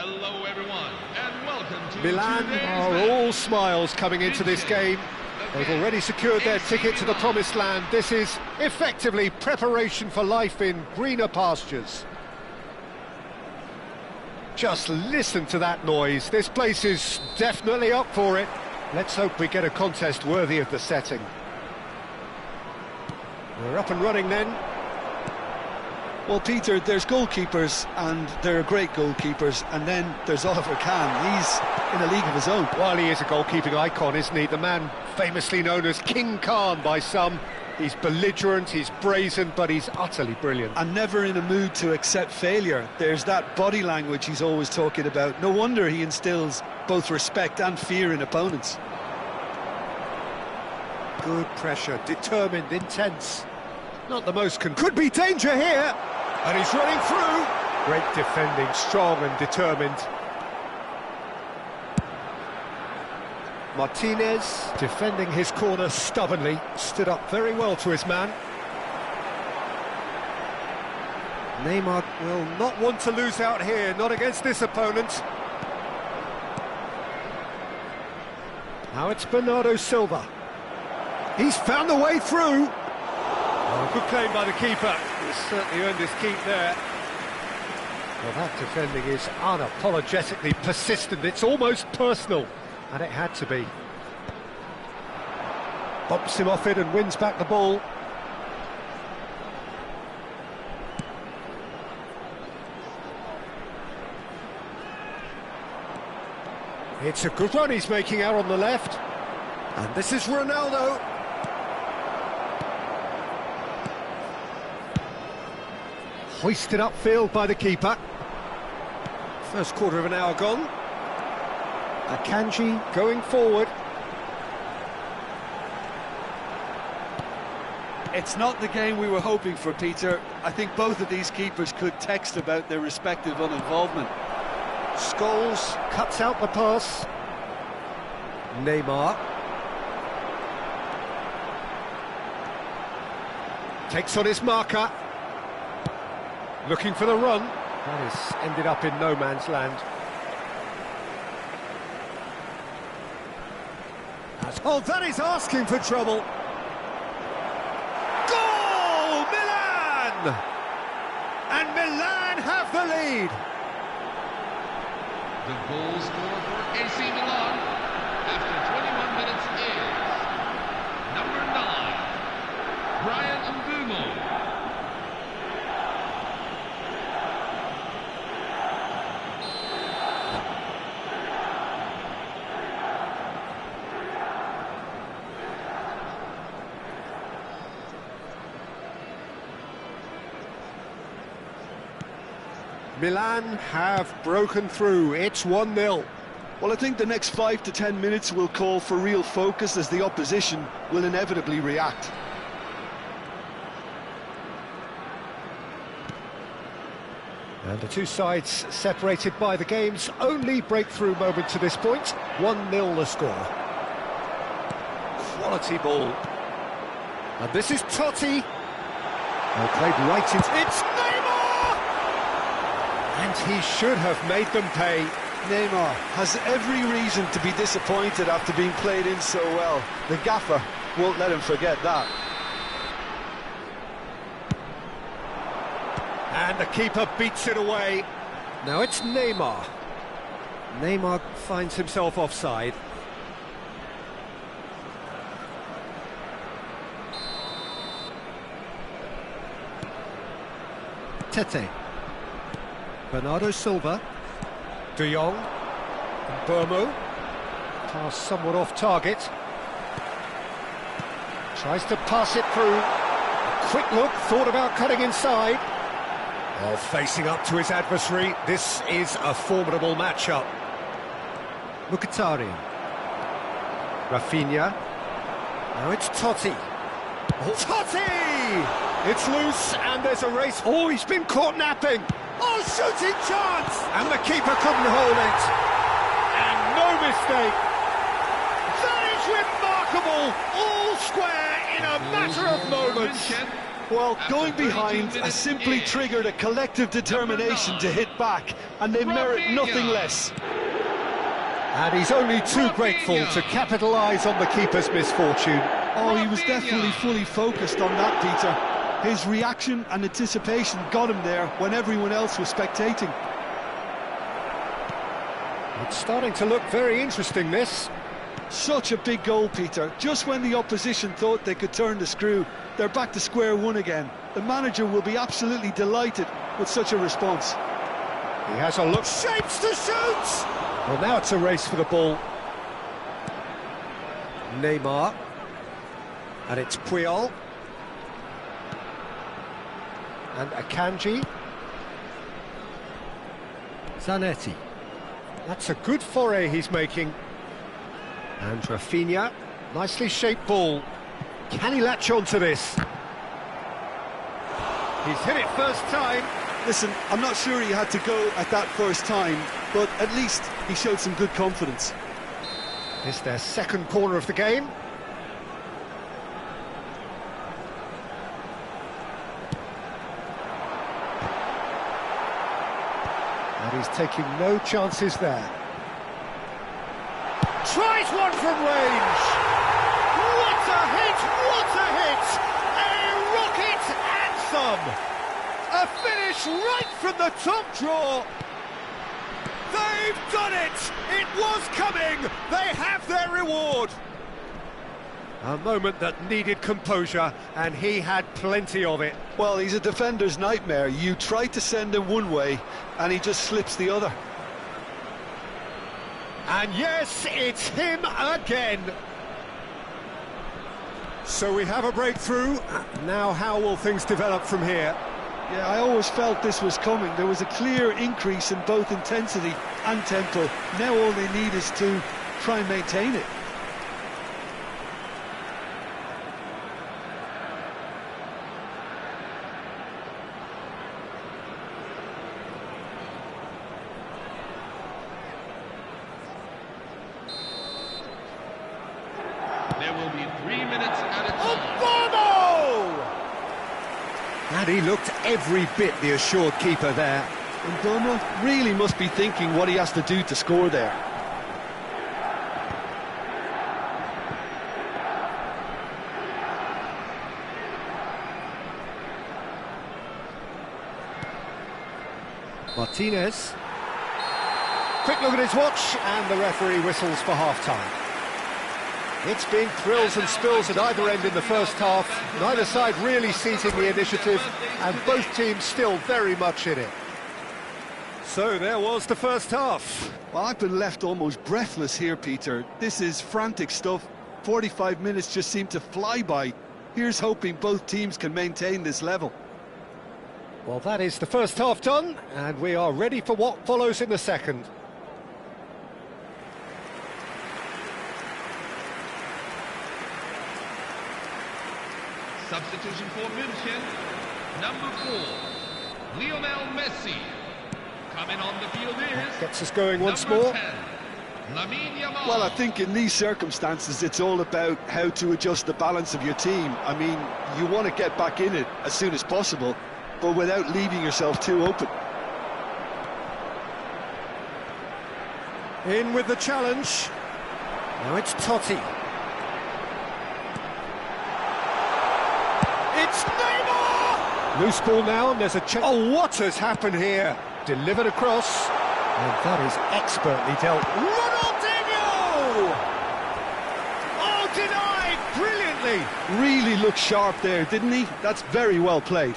Hello everyone, and welcome to Milan are all smiles coming into this game. They've already secured their ticket to the promised land. This is effectively preparation for life in greener pastures. Just listen to that noise. This place is definitely up for it. Let's hope we get a contest worthy of the setting. We're up and running then. Well, Peter, there's goalkeepers, and there are great goalkeepers, and then there's Oliver Kahn. He's in a league of his own. While he is a goalkeeping icon, isn't he? The man famously known as King Khan by some. He's belligerent, he's brazen, but he's utterly brilliant. And never in a mood to accept failure. There's that body language he's always talking about. No wonder he instills both respect and fear in opponents. Good pressure, determined, intense. Not the most could be danger here, and he's running through. Great defending, strong and determined. Martinez defending his corner stubbornly, stood up very well to his man. Neymar will not want to lose out here, not against this opponent. Now it's Bernardo Silva. He's found the way through. Oh, good claim by the keeper. He's certainly earned his keep there. Well, that defending is unapologetically persistent. It's almost personal, and it had to be. Bumps him off it and wins back the ball. It's a good run he's making out on the left. And this is Ronaldo. Hoisted upfield by the keeper. First quarter of an hour gone. Akanji going forward. It's not the game we were hoping for, Peter. I think both of these keepers could text about their respective uninvolvement. Scholes cuts out the pass. Neymar takes on his marker. Looking for the run. That has ended up in no man's land. Oh, that is asking for trouble. Goal! Milan! And Milan have the lead. the goal scorer for AC Milan after 21 minutes is number 9, Brian Mbumo. Milan have broken through. It's 1-0. Well, I think the next 5 to 10 minutes will call for real focus as the opposition will inevitably react. And the two sides separated by the game's only breakthrough moment to this point. 1-0 the score. Quality ball. And this is Totti. Well, played right into... It's Neymar! And he should have made them pay. Neymar has every reason to be disappointed after being played in so well. The gaffer won't let him forget that. And the keeper beats it away. Now it's Neymar. Neymar finds himself offside. Tete. Bernardo Silva. De Jong. And Burmo. Pass somewhat off target. Tries to pass it through. A quick look, thought about cutting inside. Oh, facing up to his adversary. This is a formidable matchup. Mkhitaryan. Rafinha. Now it's Totti. Oh. Totti! It's loose and there's a race. Oh, he's been caught napping. Oh, shooting chance! And the keeper couldn't hold it. And no mistake. That is remarkable. All square in a matter of moments. Well, going behind has simply triggered a collective determination to hit back, and they merit nothing less. And he's only too grateful to capitalise on the keeper's misfortune. Oh, he was definitely fully focused on that, Peter. His reaction and anticipation got him there when everyone else was spectating. It's starting to look very interesting, this. Such a big goal, Peter. Just when the opposition thought they could turn the screw, they're back to square one again. The manager will be absolutely delighted with such a response. He has a look, shapes to shoot! Well, now it's a race for the ball. Neymar. And it's Puyol. And Akanji. Zanetti. That's a good foray he's making. And Rafinha. Nicely shaped ball. Can he latch on to this? He's hit it first time. Listen, I'm not sure he had to go at that first time, but at least he showed some good confidence. It's their second corner of the game. And he's taking no chances there. Tries one from range! What a hit! What a hit! A rocket anthem! A finish right from the top draw! They've done it! It was coming! They have their reward! A moment that needed composure, and he had plenty of it. Well, he's a defender's nightmare. You try to send him one way, and he just slips the other. And yes, it's him again. So we have a breakthrough. Now how will things develop from here? Yeah, I always felt this was coming. There was a clear increase in both intensity and tempo. Now all they need is to try and maintain it. There will be 3 minutes at a time. Bono! And he looked every bit the assured keeper there. And Bono really must be thinking what he has to do to score there. Martinez. Quick look at his watch, and the referee whistles for half-time. It's been thrills and spills at either end in the first half. Neither side really seizing the initiative, and both teams still very much in it. So there was the first half. Well, I've been left almost breathless here, Peter. This is frantic stuff. 45 minutes just seem to fly by. Here's hoping both teams can maintain this level. Well, that is the first half done, and we are ready for what follows in the second. Substitution for München, number 4, Lionel Messi. Coming on the field is... Gets us going once number more. 10, Lamine Yamal. Well, I think in these circumstances, it's all about how to adjust the balance of your team. I mean, you want to get back in it as soon as possible, but without leaving yourself too open. In with the challenge. Now it's Totti. It's Neymar! Loose ball now, and there's a check. Oh, what has happened here? Delivered across, and that is expertly dealt. Ronaldinho! Oh, denied brilliantly! Really looked sharp there, didn't he? That's very well played.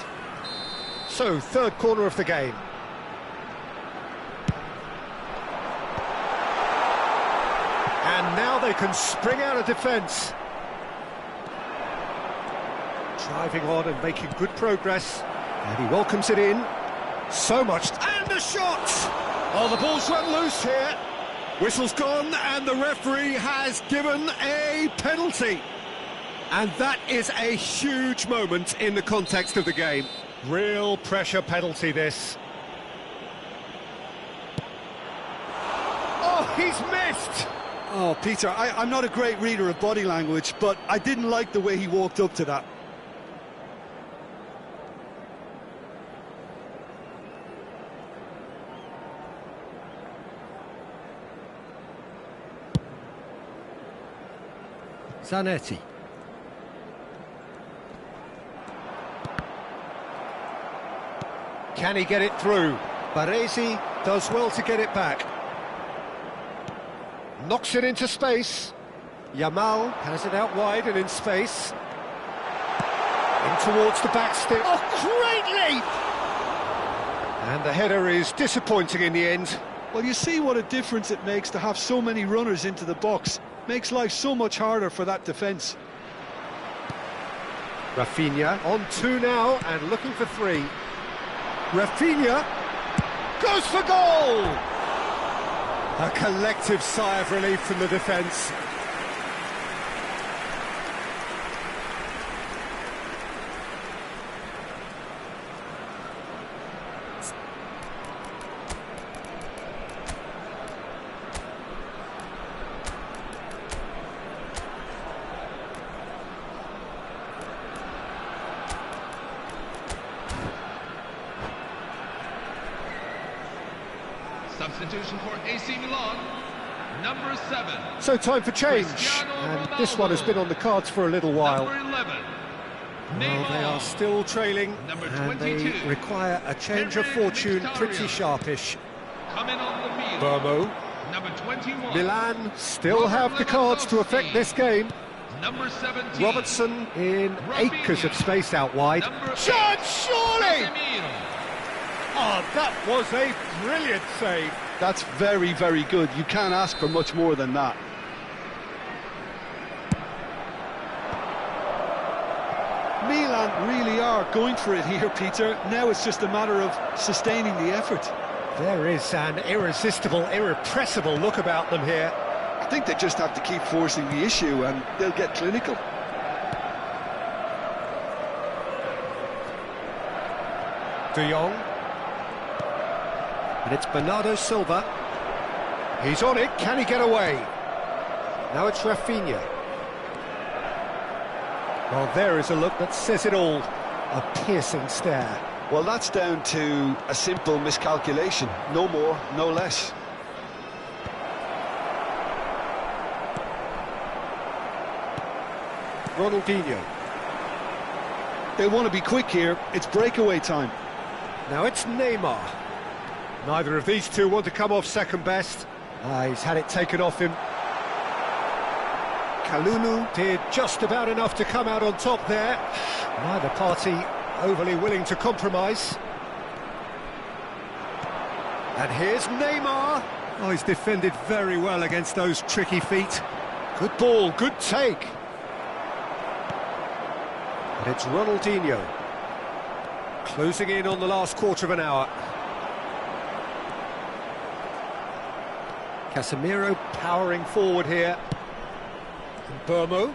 So, third corner of the game. And now they can spring out of defence. Driving on and making good progress. And he welcomes it in. So much. And the shot! Oh, the ball's run loose here. Whistle's gone, and the referee has given a penalty. And that is a huge moment in the context of the game. Real pressure penalty, this. Oh, he's missed! Oh, Peter, I'm not a great reader of body language, but I didn't like the way he walked up to that. Zanetti. Can he get it through? Baresi does well to get it back. Knocks it into space. Yamal has it out wide and in space. In towards the back stick. Oh, great leap! And the header is disappointing in the end. Well, you see what a difference it makes to have so many runners into the box. Makes life so much harder for that defence. Rafinha on 2 now and looking for 3. Rafinha goes for goal! A collective sigh of relief from the defence. Substitution for AC Milan, number 7. So time for change, Cristiano and Ronaldo. this one has been on the cards for a little while. Number 11. Well, they Neymar. are still trailing, Number and they 22. require a change of Henry fortune Mkhitaryan. pretty sharpish. Coming on the field. Burmo. Number 21. Milan still Robert have the cards to affect Lewandowski. this game. Number 17. Robertson in Rafinha. acres of space out wide. Number 8. Chance, surely! Casemiro. Oh, that was a brilliant save. That's very, very good. You can't ask for much more than that. Milan really are going for it here, Peter. Now it's just a matter of sustaining the effort. There is an irresistible, irrepressible look about them here. I think they just have to keep forcing the issue and they'll get clinical. De Jong. And it's Bernardo Silva. He's on it, can he get away? Now it's Rafinha. Well, there is a look that says it all. A piercing stare. Well, that's down to a simple miscalculation. No more, no less. Ronaldinho. They want to be quick here. It's breakaway time. Now it's Neymar. Neither of these two want to come off second best. He's had it taken off him. Kalulu did just about enough to come out on top there. Neither party overly willing to compromise. And here's Neymar. Oh, he's defended very well against those tricky feet. Good ball, good take. And it's Ronaldinho. Closing in on the last quarter of an hour. Casemiro powering forward here. And Burmo.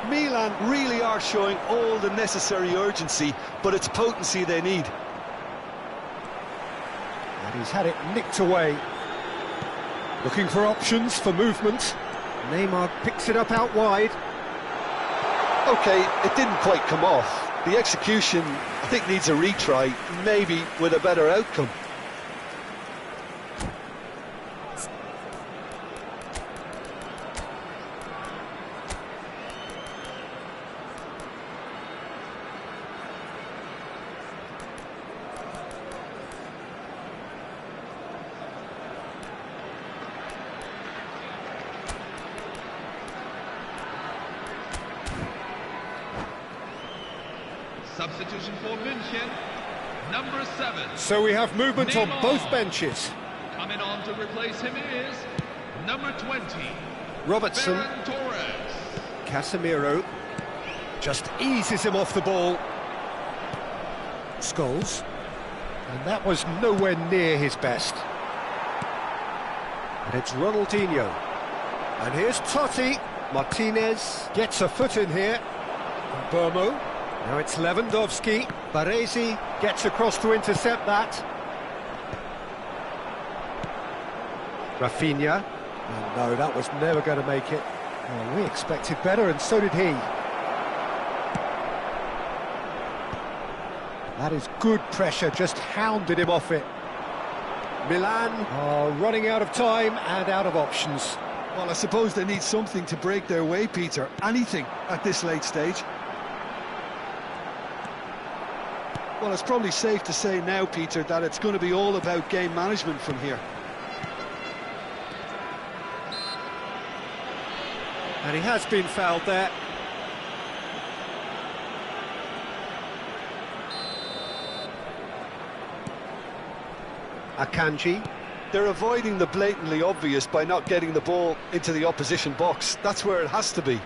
Milan really are showing all the necessary urgency, but it's potency they need. And he's had it nicked away. Looking for options for movement. Neymar picks it up out wide. Okay, it didn't quite come off. The execution, I think, needs a retry, maybe with a better outcome. Substitution for München, number 7. So we have movement on Neymar. both benches. Coming on to replace him is number 20. Robertson, Ferran Torres. Casemiro just eases him off the ball. Scholes. And that was nowhere near his best. And it's Ronaldinho. And here's Totti. Martinez gets a foot in here. And Burmo. Now it's Lewandowski. Baresi gets across to intercept that. Rafinha. Oh, no, that was never going to make it. Well, we expected better, and so did he. That is good pressure, just hounded him off it. Milan are running out of time and out of options. Well, I suppose they need something to break their way, Peter. Anything at this late stage. Well, it's probably safe to say now, Peter, that it's going to be all about game management from here. And he has been fouled there. Akanji. They're avoiding the blatantly obvious by not getting the ball into the opposition box. That's where it has to be.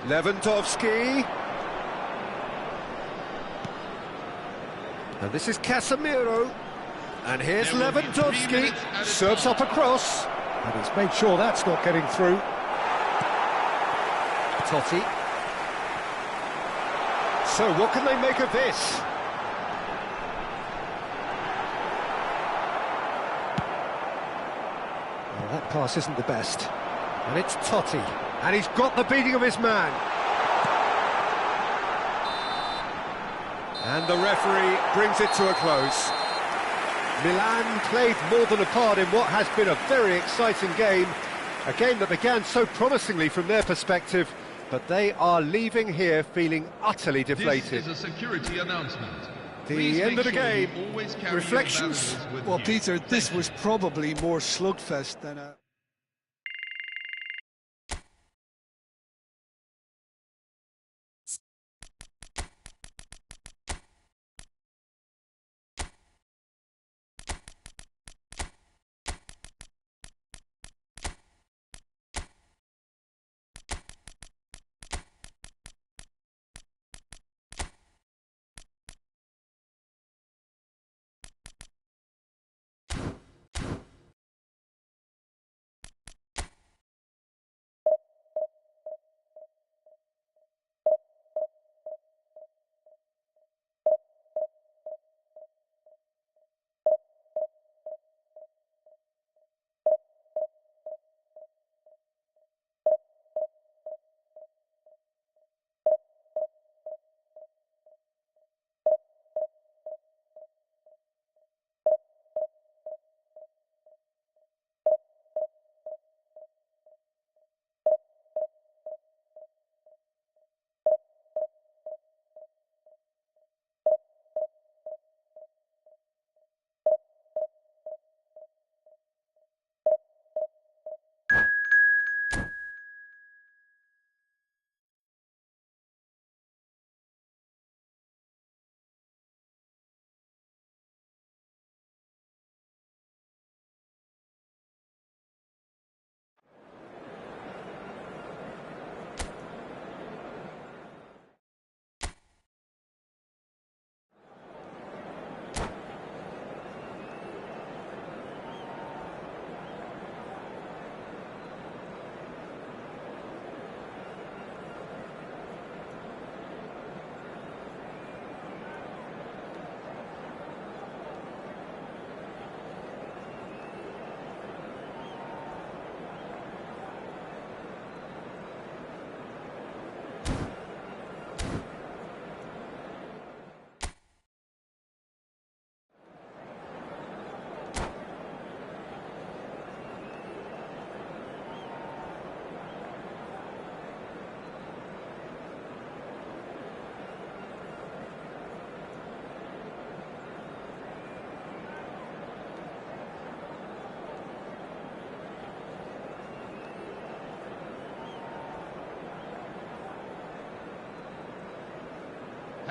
Lewandowski. And this is Casemiro. And here's Lewandowski. Serves up a cross. And he's made sure that's not getting through. Totti. So what can they make of this? Well, that pass isn't the best. And it's Totti. And he's got the beating of his man. And the referee brings it to a close. Milan played more than a part in what has been a very exciting game. A game that began so promisingly from their perspective, but they are leaving here feeling utterly deflated. This is a security announcement. The end of the game. Reflections? Well, Peter, this was probably more slugfest than a...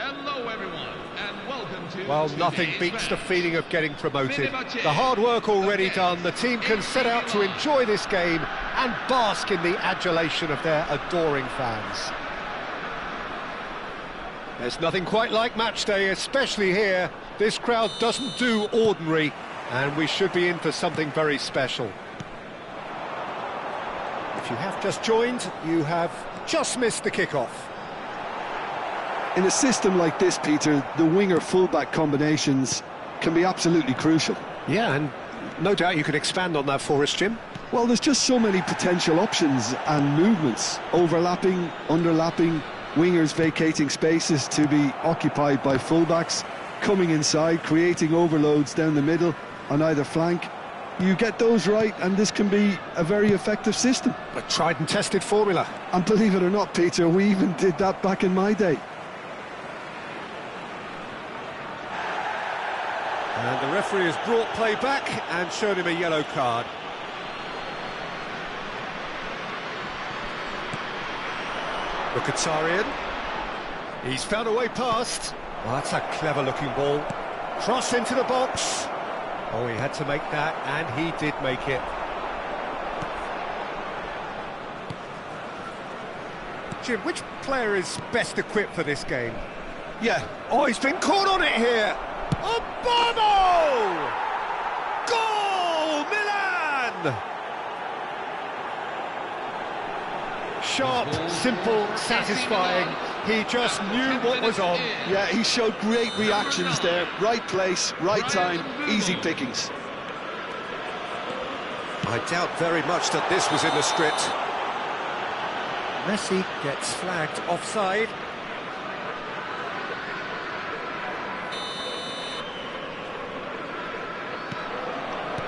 Hello everyone, and welcome to... Well, nothing beats the feeling of getting promoted. The hard work already done, the team can set out to enjoy this game and bask in the adulation of their adoring fans. There's nothing quite like match day, especially here. This crowd doesn't do ordinary, and we should be in for something very special. If you have just joined, you have just missed the kickoff. In a system like this, Peter, the winger-fullback combinations can be absolutely crucial. Yeah, and no doubt you could expand on that for us, Jim. Well, there's just so many potential options and movements. Overlapping, underlapping, wingers vacating spaces to be occupied by fullbacks, coming inside, creating overloads down the middle on either flank. You get those right, and this can be a very effective system. A tried and tested formula. And believe it or not, Peter, we even did that back in my day. And the referee has brought play back and shown him a yellow card. Mkhitaryan. He's found a way past. Well, that's a clever-looking ball. Cross into the box. Oh, he had to make that, and he did make it. Jim, which player is best equipped for this game? Yeah. Oh, he's been caught on it here. Obama! Goal, Milan! Sharp, simple, satisfying. He just knew what was on. Yeah, he showed great reactions there. Right place, right time, easy pickings. I doubt very much that this was in the script. Messi gets flagged offside.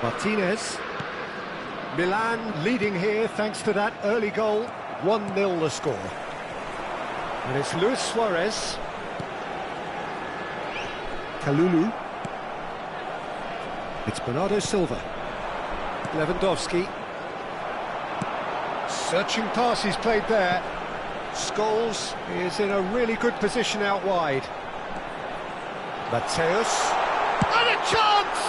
Martinez. Milan leading here thanks to that early goal. 1-0 the score. And it's Luis Suarez. Kalulu. It's Bernardo Silva. Lewandowski. Searching pass he's played there. Scholes is in a really good position out wide. Mateus. And a chance!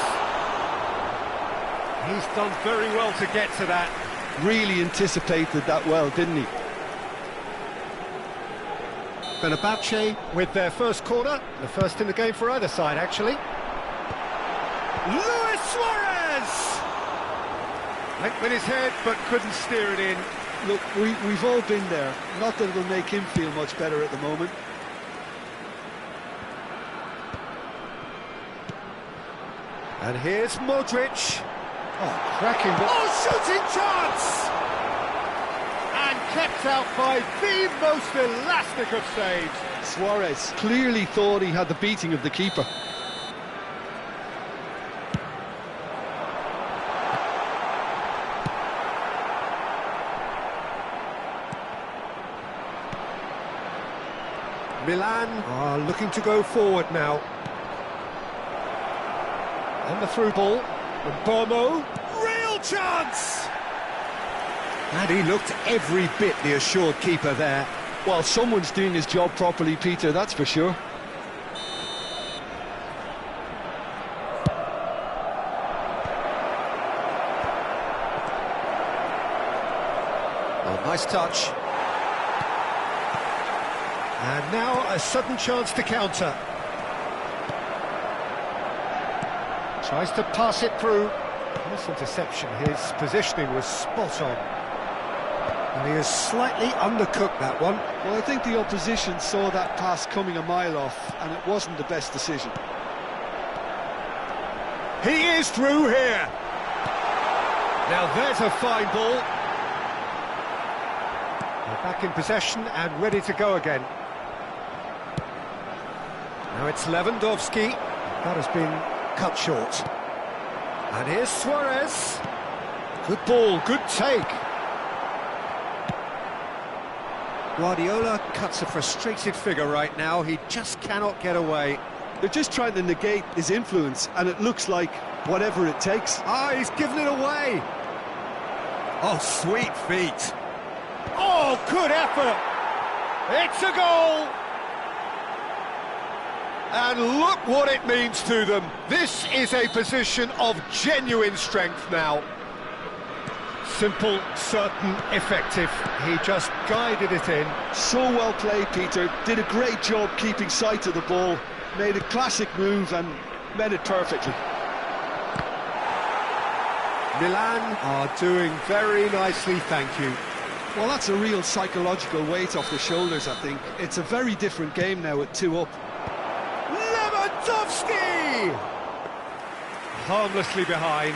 He's done very well to get to that. Really anticipated that well, didn't he? Fenerbahce with their first corner, the first in the game for either side, actually. Luis Suarez! Went with his head, but couldn't steer it in. Look, we've all been there. Not that it'll make him feel much better at the moment. And here's Modric. Oh, cracking ball. Oh, shooting chance! And kept out by the most elastic of saves. Suarez clearly thought he had the beating of the keeper. Milan are looking to go forward now. And the through ball. Bomo. Real chance! And he looked every bit the assured keeper there. Well, someone's doing his job properly, Peter, that's for sure. Oh, nice touch. And now a sudden chance to counter. Tries to pass it through. Nice interception. His positioning was spot on. And he has slightly undercooked that one. Well, I think the opposition saw that pass coming a mile off, and it wasn't the best decision. He is through here. Now there's a fine ball. They're back in possession and ready to go again. Now it's Lewandowski. That has been cut short. And here's Suarez. Good ball, good take. Guardiola cuts a frustrated figure right now. He just cannot get away. They're just trying to negate his influence, and it looks like whatever it takes. Ah, he's given it away. Oh, sweet feet. Oh, good effort. It's a goal. And look what it means to them. This is a position of genuine strength now. Simple, certain, effective. He just guided it in. So well played, Peter. Did a great job keeping sight of the ball. Made a classic move and met it perfectly. Milan are doing very nicely, thank you. Well, that's a real psychological weight off the shoulders, I think. It's a very different game now at 2 up. Lewandowski! Harmlessly behind.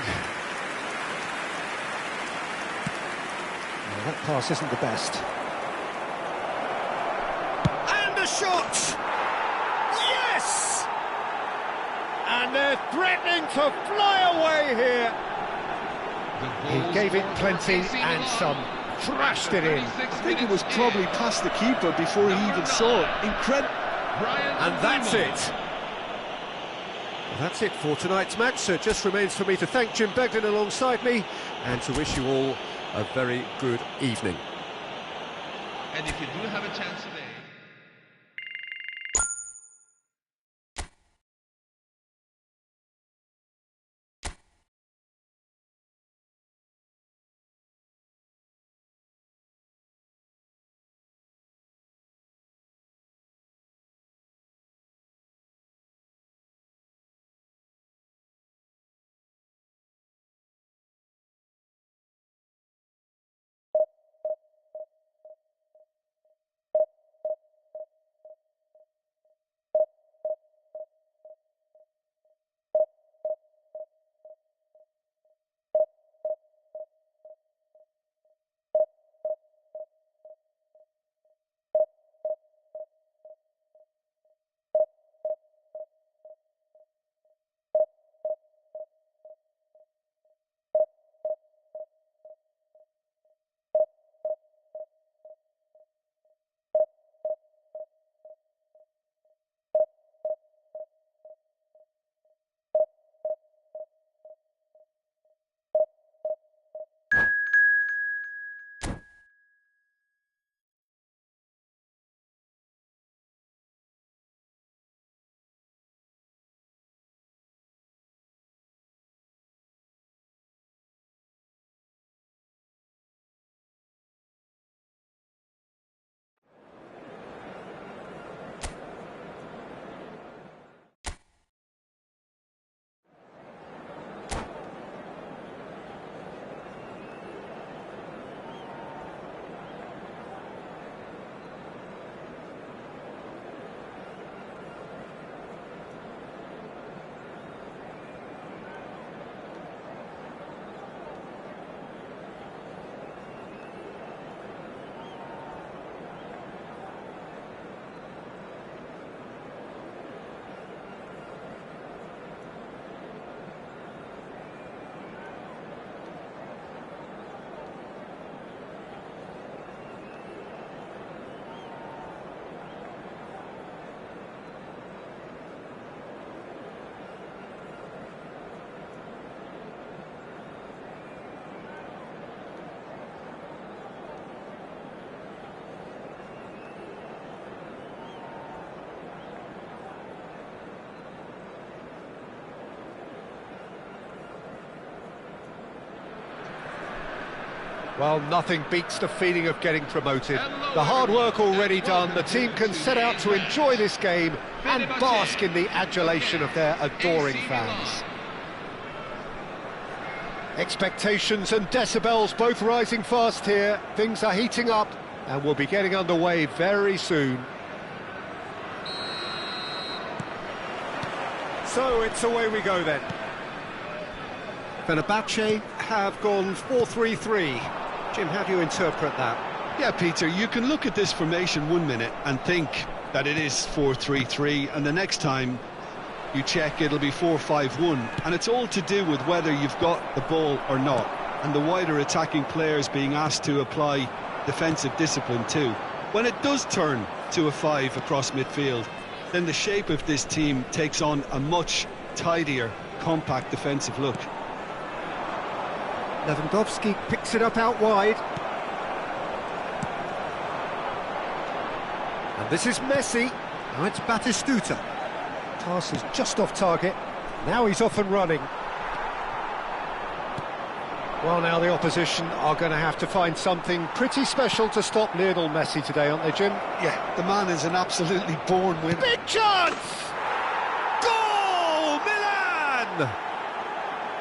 Well, that pass isn't the best. And a shot! Yes! And they're threatening to fly away here. He gave it plenty and some, thrashed it in. I think it was probably past the keeper before he even saw it. Incredible. And that's it. Well, that's it for tonight's match, so it just remains for me to thank Jim Beglin alongside me and to wish you all a very good evening. And if you do have a chance today, Well, nothing beats the feeling of getting promoted. The hard work already done, the team can set out to enjoy this game and bask in the adulation of their adoring fans. Expectations and decibels both rising fast here. Things are heating up and we'll be getting underway very soon. So it's away we go then. Fenerbahce have gone 4-3-3. Jim, how do you interpret that? Yeah, Peter, you can look at this formation 1 minute and think that it is 4-3-3, and the next time you check it'll be 4-5-1, and it's all to do with whether you've got the ball or not, and the wider attacking players being asked to apply defensive discipline too. When it does turn to a 5 across midfield, then the shape of this team takes on a much tidier, compact defensive look. Lewandowski picks it up out wide. And this is Messi. Now it's Batistuta. Pass is just off target. Now he's off and running. Well, now the opposition are going to have to find something pretty special to stop Lionel Messi today, aren't they, Jim? Yeah, the man is an absolutely born winner. Big chance! Goal! Milan!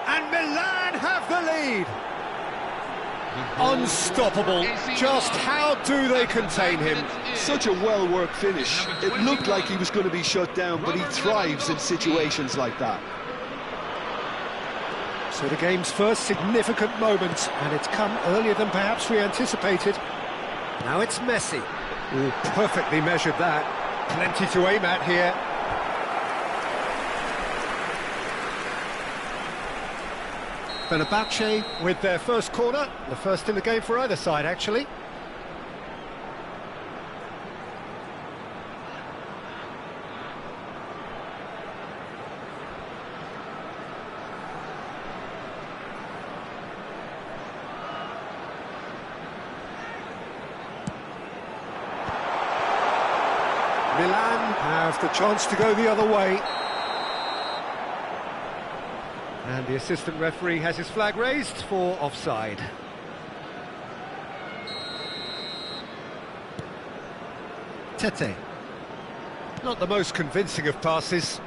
And Milan have the lead. Unstoppable. Just how do they contain him? Such a well-worked finish. It looked like he was going to be shut down, but he thrives in situations like that. So the game's first significant moment, and it's come earlier than perhaps we anticipated. Now it's Messi. Ooh, perfectly measured that. Plenty to aim at here. Fenerbahce with their first corner, the first in the game for either side, actually. Milan have the chance to go the other way. And the assistant referee has his flag raised for offside. Tete. Not the most convincing of passes.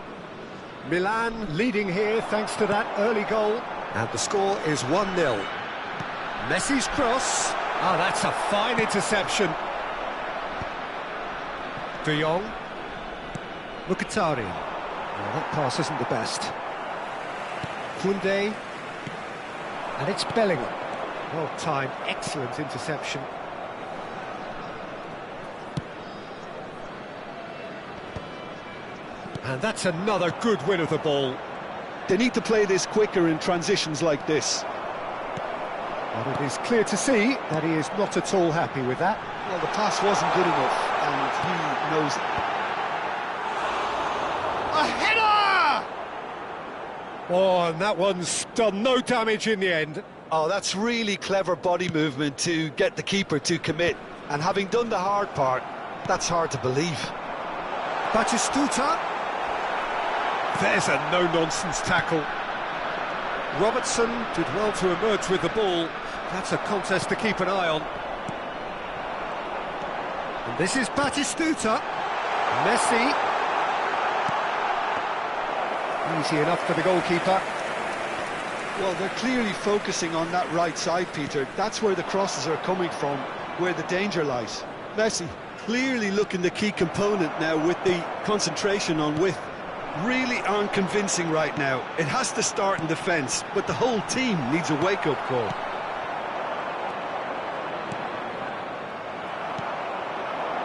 Milan leading here thanks to that early goal. And the score is 1-0. Messi's cross. Ah, that's a fine interception. De Jong. Mkhitaryan. Oh, that pass isn't the best. Koundé, and it's Bellingham. Well timed, excellent interception. And that's another good win of the ball. They need to play this quicker in transitions like this. But it is clear to see that he is not at all happy with that. Well, the pass wasn't good enough, and he knows it. A header! Oh, and that one's done no damage in the end. Oh, that's really clever body movement to get the keeper to commit. And having done the hard part, that's hard to believe. Batistuta. There's a no-nonsense tackle. Robertson did well to emerge with the ball. That's a contest to keep an eye on. And this is Batistuta. Messi. Easy enough for the goalkeeper. Well, they're clearly focusing on that right side, Peter. That's where the crosses are coming from, where the danger lies. Messi clearly looking the key component now with the concentration on width. Really aren't convincing right now. It has to start in defence, but the whole team needs a wake-up call.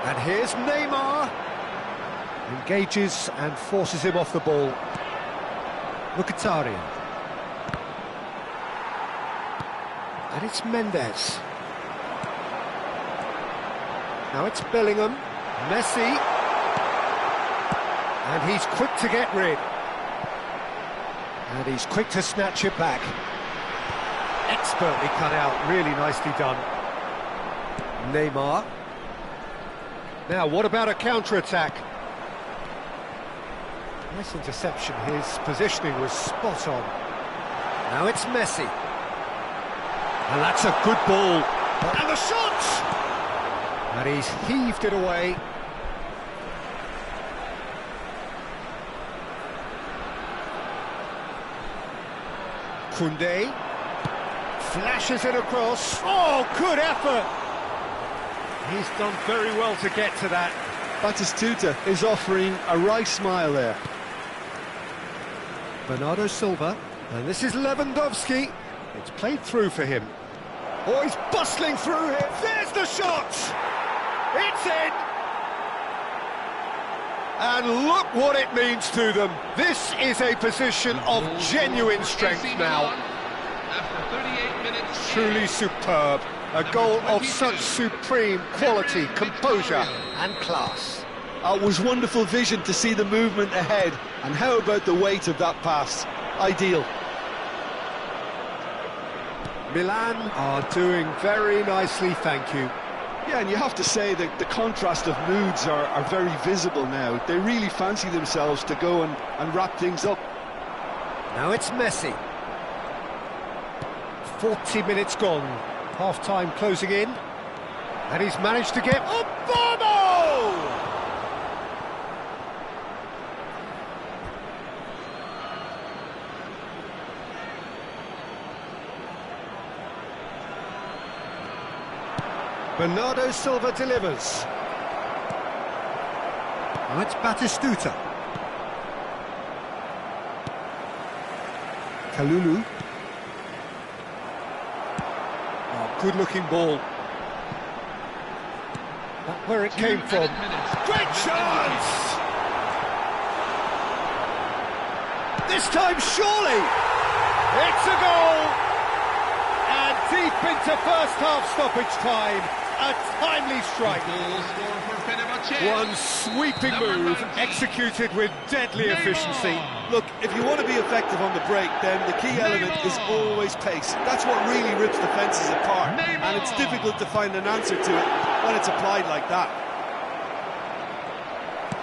And here's Neymar. Engages and forces him off the ball. Mkhitaryan. And it's Mendes. Now it's Bellingham. Messi. And he's quick to get rid. And he's quick to snatch it back. Expertly cut out, really nicely done. Neymar. Now, what about a counter-attack? Nice interception, his positioning was spot on. Now it's Messi. And that's a good ball. And the shot! And he's heaved it away. Koundé. Flashes it across. Oh, good effort! He's done very well to get to that. Batistuta is offering a wry smile there. Bernardo Silva, and this is Lewandowski. It's played through for him. Oh, he's bustling through here. There's the shot! It's in! And look what it means to them. This is a position of genuine strength now. After 38 minutes, Truly superb. A goal of such supreme quality, composure and class. It was wonderful vision to see the movement ahead. And how about the weight of that pass? Ideal. Milan are doing very nicely, thank you. Yeah, and you have to say that the contrast of moods are very visible now. They really fancy themselves to go and wrap things up. Now it's Messi. 40 minutes gone. Half-time closing in. And he's managed to get... Obama! Bernardo Silva delivers. Now it's Batistuta. Kalulu. Oh, good-looking ball. That's where it came from. Great chance! This time, surely! It's a goal! deep into first half stoppage time. A timely strike. Goal scorer for Fenerbahce. One sweeping move, 19. executed with deadly efficiency. Look, if you want to be effective on the break, then the key element is always pace. That's what really rips defences apart. And it's difficult to find an answer to it when it's applied like that.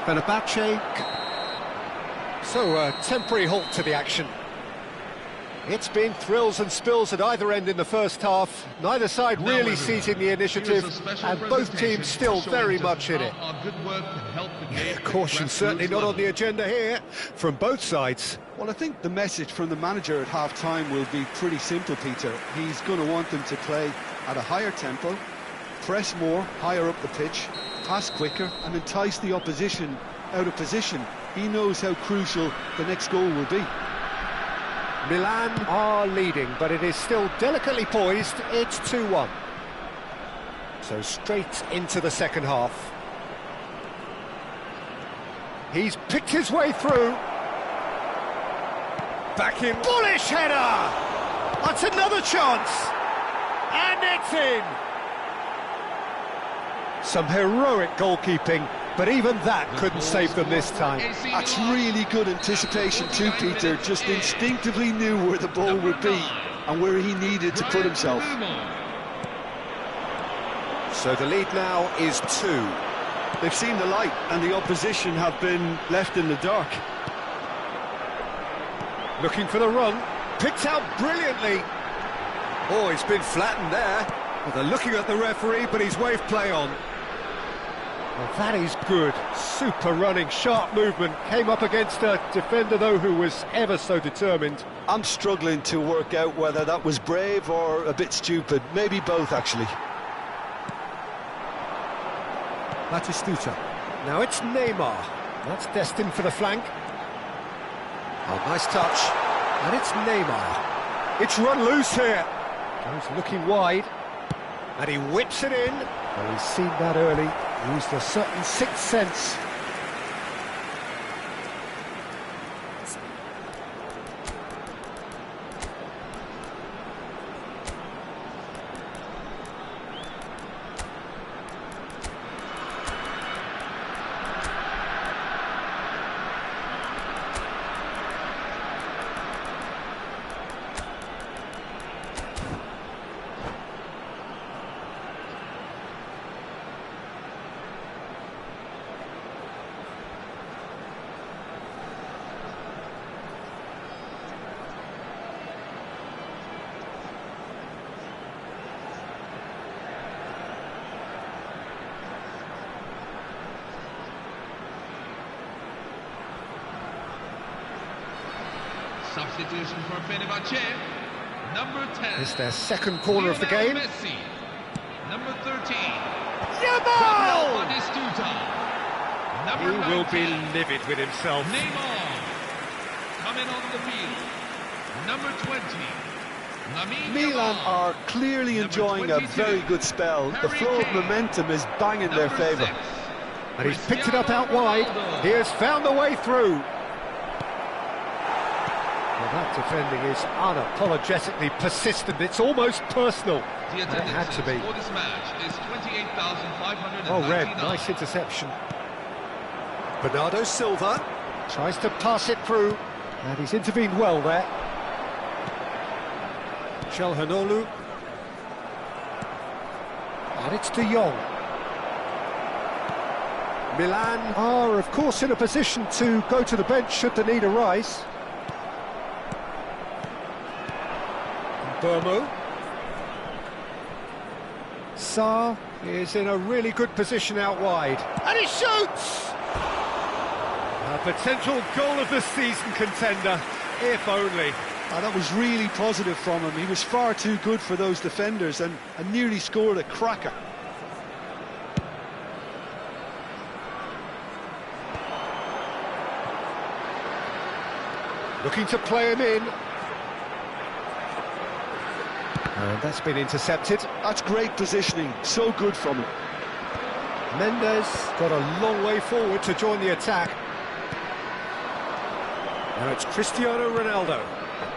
Fenerbahce. So, a temporary halt to the action. It's been thrills and spills at either end in the first half. Neither side really seizing the initiative, and both teams still very much in it. Caution certainly not on the agenda here, from both sides. Well, I think the message from the manager at half-time will be pretty simple, Peter. He's going to want them to play at a higher tempo, press more, higher up the pitch, pass quicker, and entice the opposition out of position. He knows how crucial the next goal will be. Milan are leading, but it is still delicately poised. It's 2-1. So straight into the second half. He's picked his way through. Back in. Bullish header! That's another chance! And it's in! Some heroic goalkeeping, but even that couldn't save them this time. That's really good anticipation too, Peter. Just instinctively knew where the ball would be and where he needed to put himself. So the lead now is 2. They've seen the light and the opposition have been left in the dark. Looking for the run, picked out brilliantly. Oh, he's been flattened there. Well, they're looking at the referee, but he's waved play on. Well, that is good. Super running, sharp movement. Came up against a defender, though, who was ever so determined. I'm struggling to work out whether that was brave or a bit stupid. Maybe both, actually. Batistuta. Now it's Neymar. That's destined for the flank. Oh, nice touch. And it's Neymar. It's run loose here. Goes looking wide. And he whips it in. Well, he's seen that early. Used a certain sixth sense. Substitution for Fenerbahce, number 10. It's their second corner of the game. Messi. Number 13. Yamal! Batistuta. He Number 19. will be livid with himself. Neymar. Coming on the field. Number 20. Lamine Milan Yamal. are clearly enjoying a 22. very good spell. The flow of momentum is bang in their Number favour. 6. And he's picked it up out Cristiano wide. Ronaldo. He has found the way through. Well, that defending is unapologetically persistent. It's almost personal. The It had to be. for this match is 28,599. Oh, Red, nice interception. Bernardo Silva tries to pass it through, and he's intervened well there. Çalhanoğlu. And it's De Jong. Milan are, of course, in a position to go to the bench should the need arise. Burmo. Sarr is in a really good position out wide. And he shoots! A potential goal of the season contender, if only. Oh, that was really positive from him. He was far too good for those defenders and nearly scored a cracker. Looking to play him in. And that's been intercepted. That's great positioning, so good from him. Mendes got a long way forward to join the attack. Now it's Cristiano Ronaldo.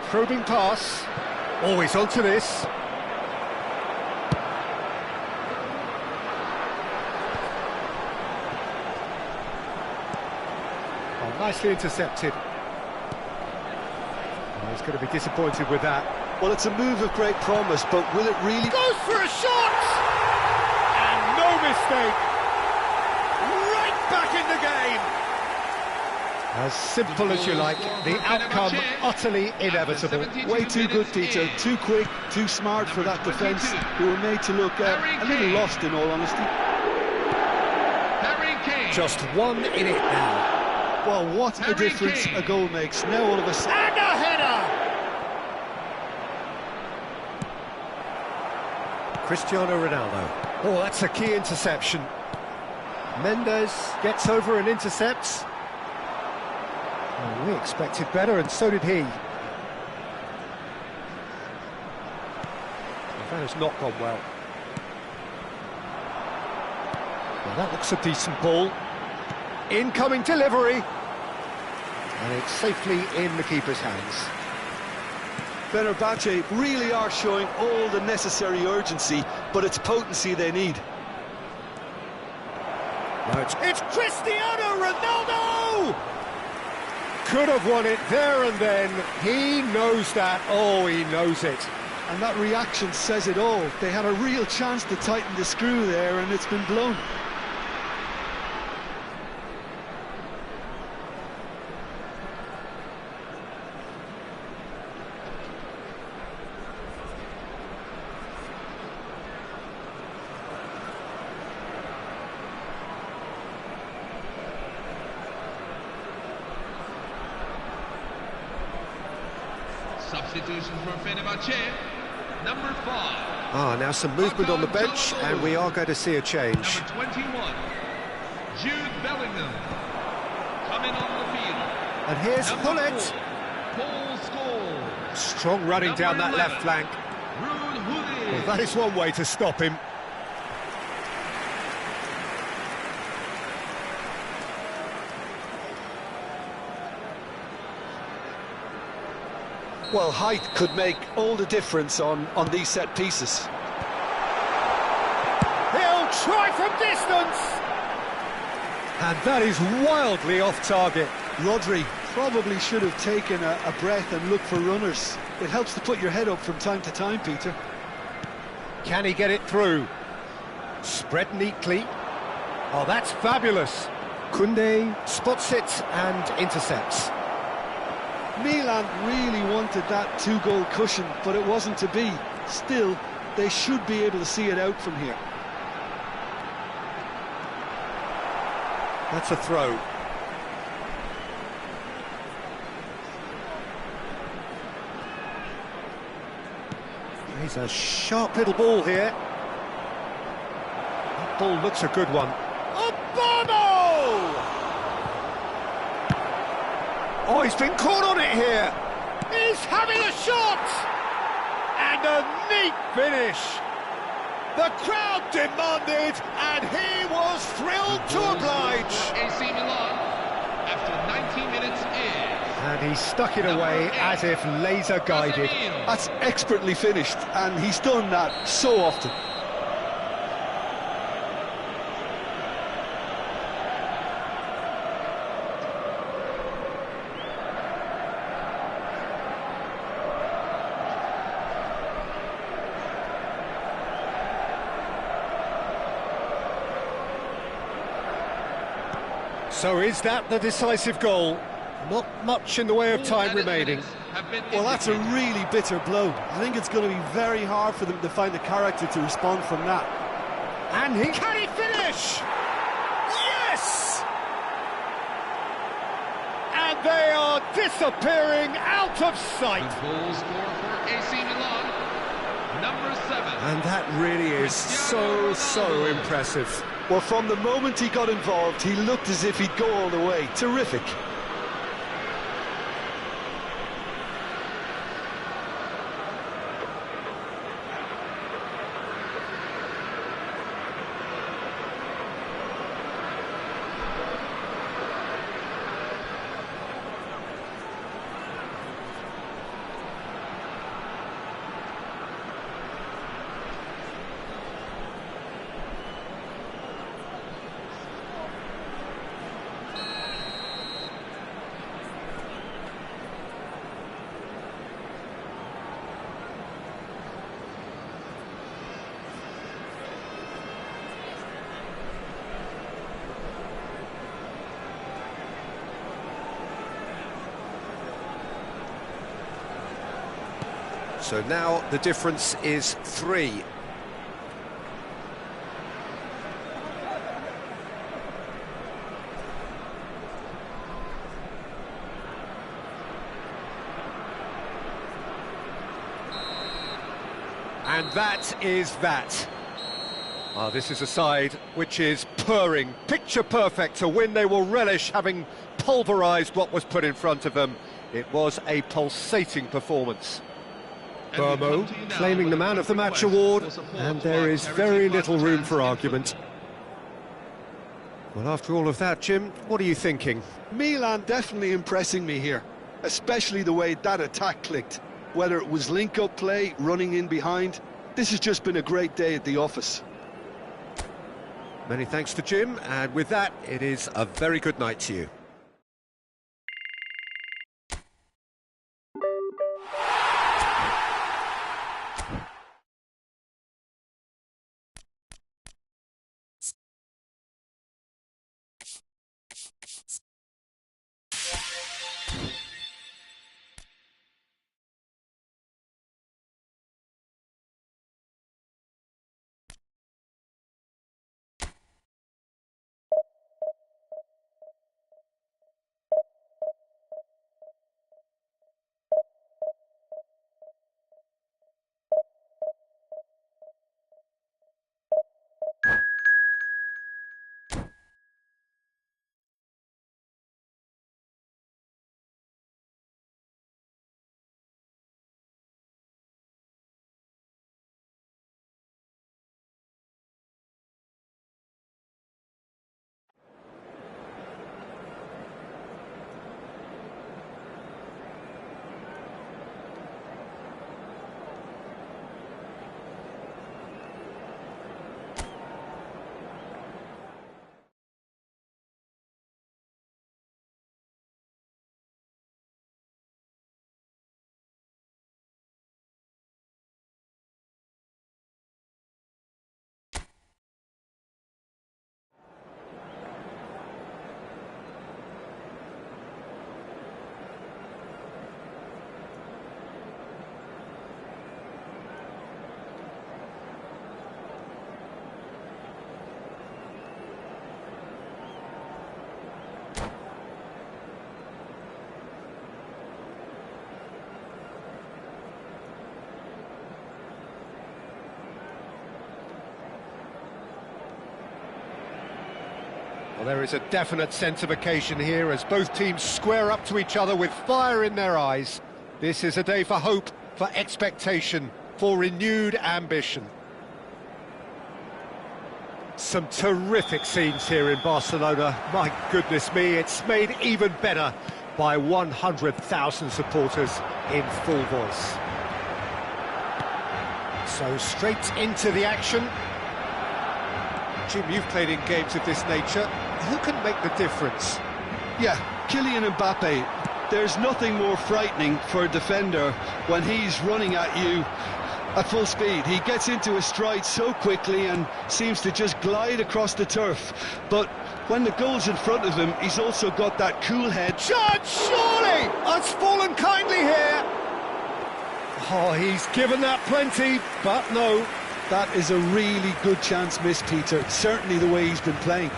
Probing pass. Always onto this. Oh, nicely intercepted. Oh, he's going to be disappointed with that. Well, it's a move of great promise, but will it really... Goes for a shot! And no mistake! Right back in the game! As simple as you like, the outcome utterly inevitable. Way too good, Peter. Too quick, too smart for that defence. Who were made to look a little lost, in all honesty. Just one in it now. Well, what a difference a goal makes. Now all of a sudden... And a header! Cristiano Ronaldo. Oh, that's a key interception. Mendes gets over and intercepts. Oh, we expected better, and so did he. Well, that has not gone well. Well, that looks a decent ball. Incoming delivery. And it's safely in the keeper's hands. Fenerbahce really are showing all the necessary urgency, but it's potency they need. No, it's Cristiano Ronaldo! Could have won it there and then. He knows that. Oh, he knows it. And that reaction says it all. They had a real chance to tighten the screw there, and it's been blown. Substitution for Fenerbahce, number 5. Ah, now some movement on the bench, and we are going to see a change. Number 21, Jude Bellingham, coming on the field. And here's Hullet. 4, Paul Scholes. Strong running down that left flank. Well, that is one way to stop him. Well, height could make all the difference on these set pieces. He'll try from distance! And that is wildly off target. Rodri probably should have taken a breath and looked for runners. It helps to put your head up from time to time, Peter. Can he get it through? Spread neatly. Oh, that's fabulous. Koundé spots it and intercepts. Milan really wanted that two-goal cushion, but it wasn't to be. Still, they should be able to see it out from here. That's a throw. He's a sharp little ball here. That ball looks a good one. Obama! Oh, he's been caught on it here. He's having a shot! And a neat finish. The crowd demanded, and he was thrilled to oblige. AC Milan, after 90 minutes is... And he stuck it away as if laser-guided. That's expertly finished, and he's done that so often. So is that the decisive goal? Not much in the way of time remaining. Well, that's a really bitter blow. I think it's going to be very hard for them to find the character to respond from that. And can he finish? Yes! And they are disappearing out of sight. The goal scorer for AC Milan, number 7. And that really is so impressive. Well, from the moment he got involved, he looked as if he'd go all the way. Terrific. So now the difference is 3. And that is that. This is a side which is purring, picture perfect, a win they will relish, having pulverised what was put in front of them. It was a pulsating performance. Burmo claiming the Man of the Match award, and there is very little room for argument. Well, after all of that, Jim, what are you thinking? Milan definitely impressing me here, especially the way that attack clicked. Whether it was link-up play, running in behind, this has just been a great day at the office. Many thanks to Jim, and with that, it is a very good night to you. Well, there is a definite sense of occasion here as both teams square up to each other with fire in their eyes. This is a day for hope, for expectation, for renewed ambition. Some terrific scenes here in Barcelona. My goodness me, it's made even better by 100,000 supporters in full voice. So straight into the action. Jim, you've played in games of this nature. Who can make the difference? Yeah, Kylian Mbappe. There's nothing more frightening for a defender when he's running at you at full speed. He gets into a stride so quickly and seems to just glide across the turf. But when the goal's in front of him, he's also got that cool head. Judge, surely! It's fallen kindly here. Oh, he's given that plenty, but no. That is a really good chance missed, Peter. Certainly the way he's been playing.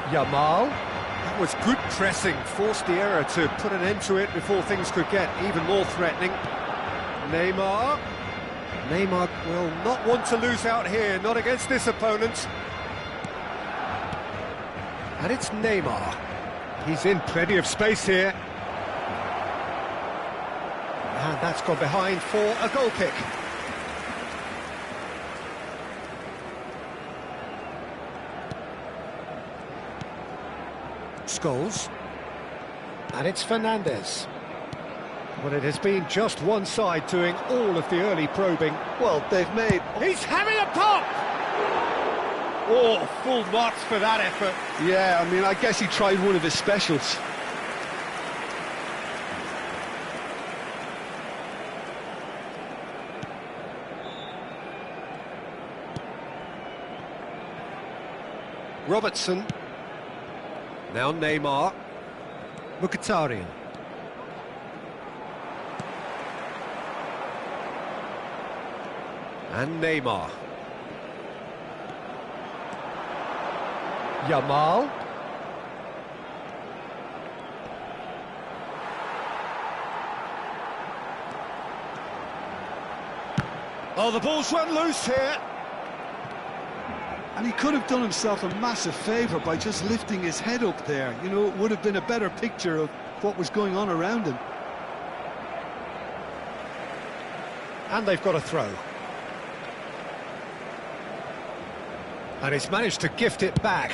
Yamal. That was good pressing. Forced the error to put an end to it before things could get even more threatening. Neymar. Neymar will not want to lose out here, not against this opponent. And it's Neymar. He's in plenty of space here. And that's gone behind for a goal kick. Scholes. And it's Fernandes. Well, it has been just one side doing all of the early probing. Well, they've made... He's having a pop! Oh, full marks for that effort. Yeah, I mean, I guess he tried one of his specials. Robertson. Now Neymar. Mkhitaryan. And Neymar. Yamal. Oh, the ball's run loose here. And he could have done himself a massive favour by just lifting his head up there. You know, it would have been a better picture of what was going on around him. And they've got a throw. And he's managed to gift it back.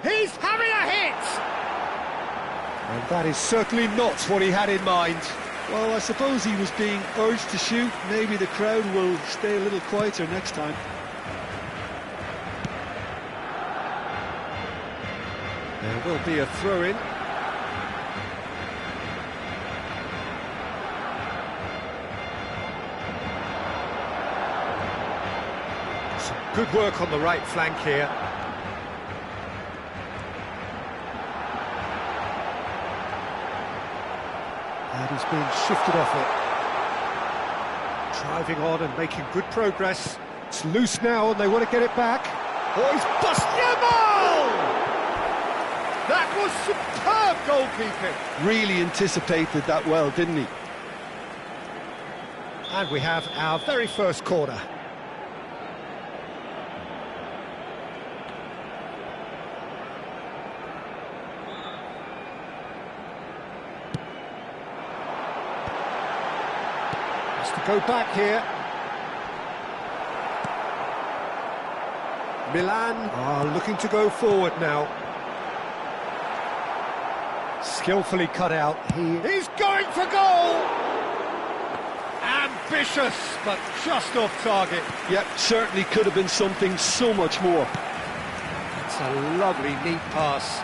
He's having a hit! And that is certainly not what he had in mind. Well, I suppose he was being urged to shoot. Maybe the crowd will stay a little quieter next time. There will be a throw-in. Some good work on the right flank here. And he's being shifted off it. Driving on and making good progress. It's loose now and they want to get it back. Oh, he's bust Yamal! That was superb goalkeeping. Really anticipated that well, didn't he? And we have our very first corner. Has to go back here. Milan are looking to go forward now. Skillfully cut out. He's going for goal! Ambitious, but just off target. Yep, certainly could have been something so much more. It's a lovely, neat pass.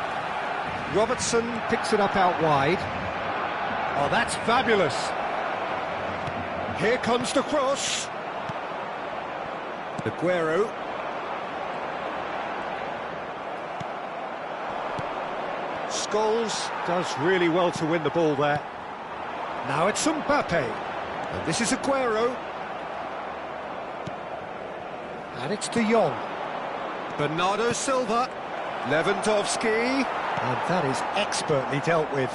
Robertson picks it up out wide. Oh, that's fabulous. Here comes the cross. Aguero. Scholes does really well to win the ball there. Now it's Mbappe. And this is Aguero. And it's De Jong. Bernardo Silva. Lewandowski. And that is expertly dealt with.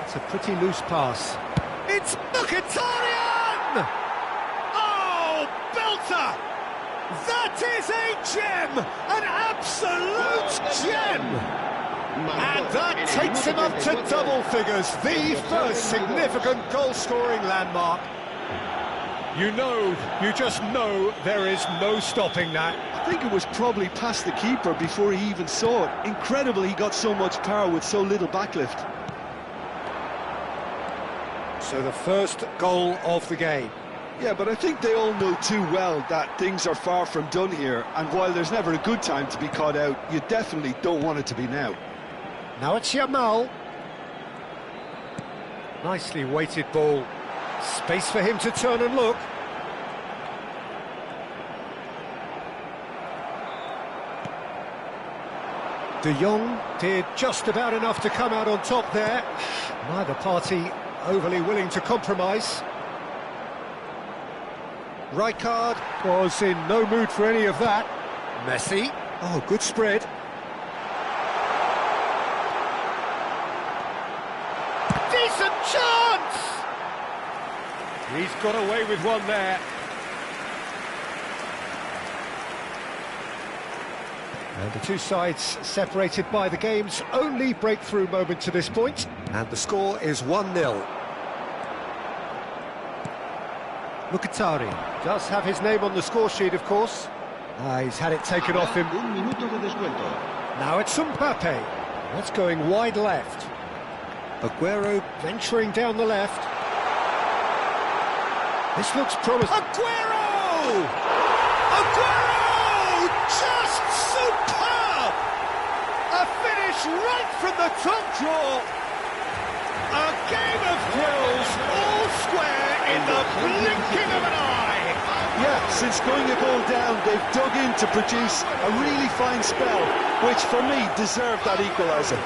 It's a pretty loose pass. It's Mkhitaryan! Oh, belter! That is a gem! An absolute gem! And that takes him up to double figures, the first significant goal-scoring landmark. You just know there is no stopping that. I think it was probably past the keeper before he even saw it. Incredible he got so much power with so little backlift. So the first goal of the game. Yeah, but I think they all know too well that things are far from done here, and while there's never a good time to be caught out, you definitely don't want it to be now. Now it's Yamal. Nicely weighted ball. Space for him to turn and look. De Jong did just about enough to come out on top there. Neither party overly willing to compromise. Rijkaard was in no mood for any of that. Messi. Oh, good spread. Decent chance! He's got away with one there. And the two sides separated by the game's only breakthrough moment to this point. And the score is 1-0. Mkhitaryan does have his name on the score sheet, of course. He's had it taken off him. Now it's Mbappe. That's going wide left. Aguero venturing down the left. This looks promising. Aguero! Aguero! Just superb! A finish right from the top draw. A game of thrills, all square in the blinking of an eye. Yeah, since going a goal down, they've dug in to produce a really fine spell, which for me deserved that equaliser.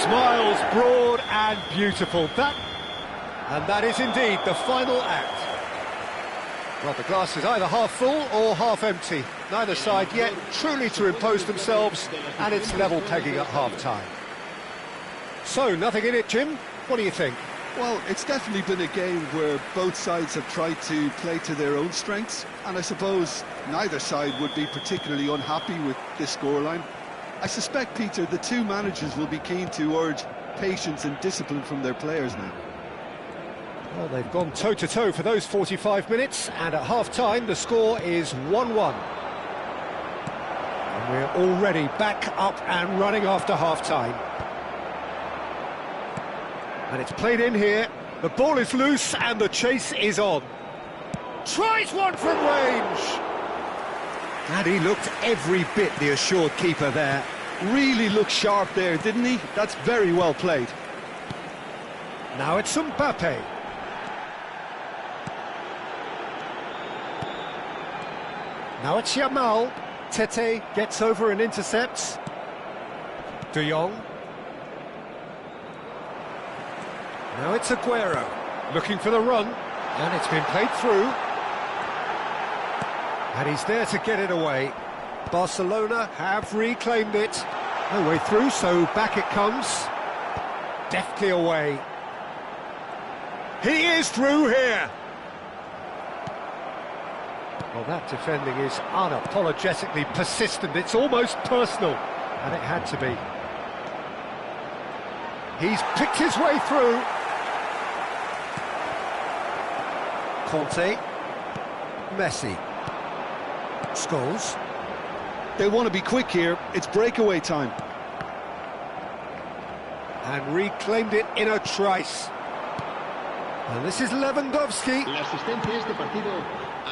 Smiles broad and beautiful. And that is indeed the final act. Well, the glass is either half full or half empty. Neither side yet truly to impose themselves, and it's level pegging at half-time. So, nothing in it, Jim? What do you think? Well, it's definitely been a game where both sides have tried to play to their own strengths, and I suppose neither side would be particularly unhappy with this scoreline. I suspect, Peter, the two managers will be keen to urge patience and discipline from their players now. Well, they've gone toe-to-toe for those 45 minutes, and at half-time the score is 1-1. And we're already back up and running after half-time. And it's played in here, the ball is loose and the chase is on. Tries one from range! And he looked every bit the assured keeper there. Really looked sharp there, didn't he? That's very well played. Now it's Mbappe. Now it's Yamal. Tete gets over and intercepts. De Jong. Now it's Aguero, looking for the run, and it's been played through. And he's there to get it away. Barcelona have reclaimed it. No way through, so back it comes. Deftly away. He is through here. Well, that defending is unapologetically persistent. It's almost personal, and it had to be. He's picked his way through. Conte. Messi. Scholes. They want to be quick here. It's breakaway time. And reclaimed it in a trice. And this is Lewandowski.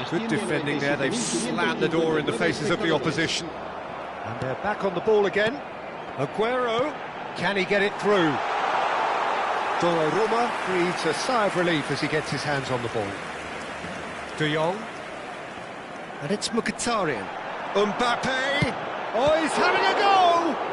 Good defending there. They've slammed the door in the faces of the opposition. And they're back on the ball again. Aguero. Can he get it through? Donnarumma breathes a sigh of relief as he gets his hands on the ball. De Jong. And it's Mkhitaryan. Mbappe! Oh, he's having a go!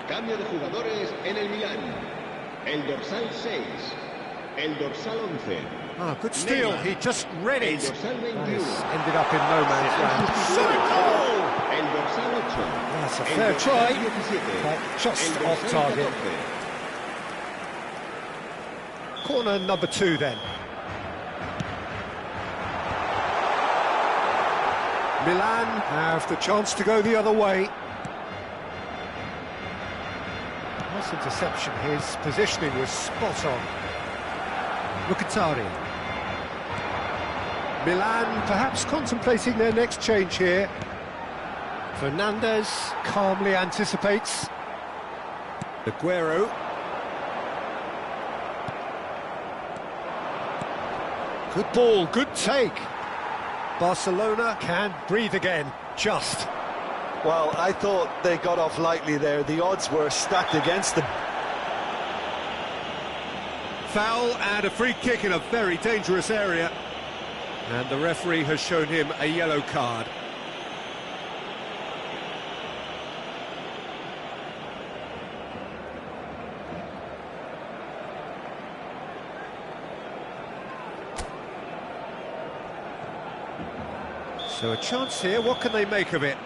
Cambio de jugadores en el Milán. El dorsal 6. El dorsal 11. Ah, good steal. He just read El it. dorsal 21. Ended up in no man's land. Shot a goal! El dorsal 8. That's a El fair dorsal try, 17. but just El off dorsal target. 14. Corner number 2 then. Milan have the chance to go the other way. Nice interception. His positioning was spot on. Mkhitaryan. Milan perhaps contemplating their next change here. Fernandes calmly anticipates. Aguero. Good ball, good take. Barcelona can breathe again, just. Well, I thought they got off lightly there. The odds were stacked against them. Foul and a free kick in a very dangerous area. And the referee has shown him a yellow card. So a chance here, what can they make of it?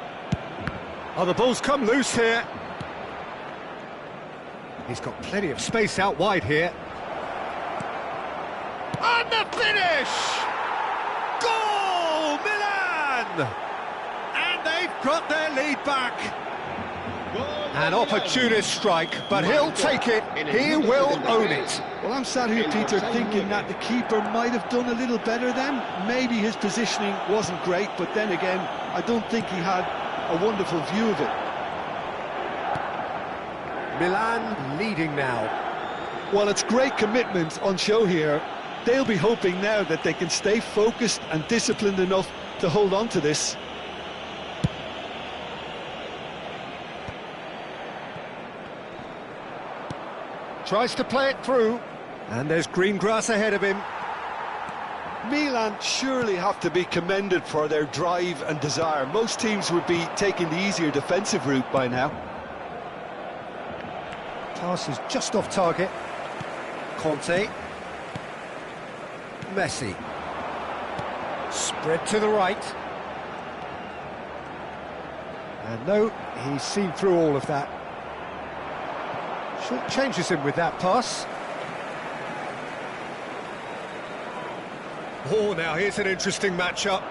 Oh, the ball's come loose here. He's got plenty of space out wide here. And the finish! Goal, Milan! And they've got their lead back. An opportunist strike, but he'll take it. He will own it. Well, I'm sat here, Peter, thinking that the keeper might have done a little better then. Maybe his positioning wasn't great, but then again, I don't think he had a wonderful view of it. Milan leading now. Well, it's great commitment on show here. They'll be hoping now that they can stay focused and disciplined enough to hold on to this. Tries to play it through, and there's green grass ahead of him. Milan surely have to be commended for their drive and desire. Most teams would be taking the easier defensive route by now. Pass is just off target. Conte. Messi. Spread to the right. And no, he's seen through all of that. Changes him with that pass. Oh, now here's an interesting matchup.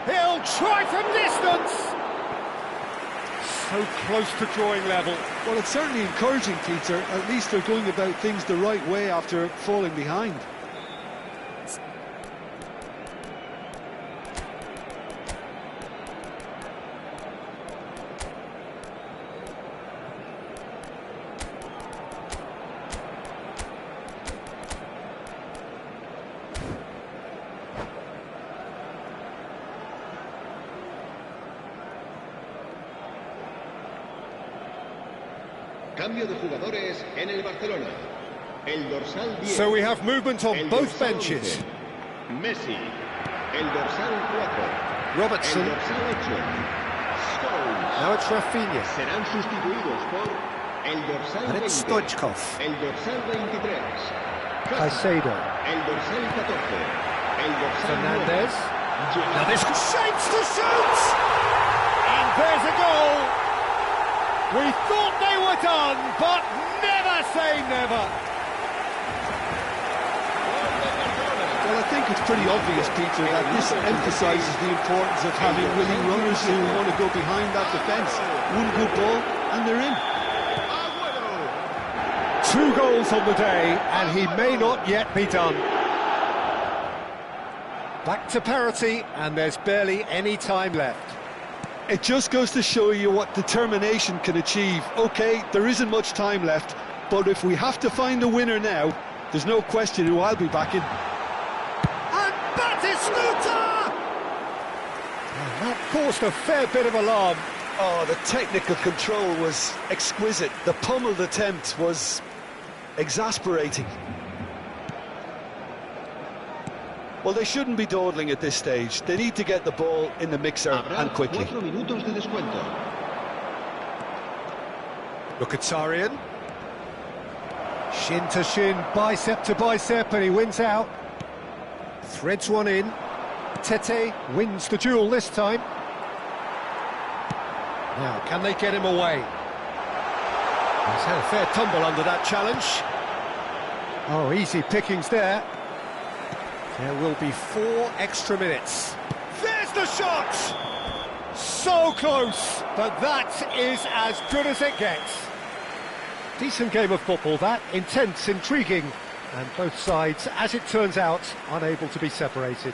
He'll try from distance! So close to drawing level. Well, it's certainly encouraging, Peter. At least they're going about things the right way after falling behind. Cambio de jugadores en el Barcelona. El dorsal 10. So we have movement on both benches. 11. Messi. El dorsal 4. Robertson. El dorsal 8. Scholes. Now it's Rafinha. Serán sustituidos por el dorsal And 20. it's Stoichkov. El dorsal 23. Caicedo. El dorsal 14. El dorsal Fernandez. 9. Now this shapes to shoot! And there's a goal! We thought they were done, but never say never! Well, I think it's pretty obvious, Peter, that this emphasises the importance of having willing runners who want to go behind that defence. One good ball, and they're in. 2 goals on the day, and he may not yet be done. Back to parity, and there's barely any time left. It just goes to show you what determination can achieve. OK, there isn't much time left, but if we have to find a winner now, there's no question who I'll be backing. And Batistuta! And that caused a fair bit of alarm. Oh, the technical control was exquisite. The pummeled attempt was exasperating. Well, they shouldn't be dawdling at this stage. They need to get the ball in the mixer and quickly. 4 minutos de descuento. Mkhitaryan. Shin to shin, bicep to bicep, and he wins out. Threads one in. Tete wins the duel this time. Now, can they get him away? He's had a fair tumble under that challenge. Oh, easy pickings there. There will be 4 extra minutes. There's the shot! So close, but that is as good as it gets. Decent game of football, that. Intense, intriguing, and both sides, as it turns out, unable to be separated.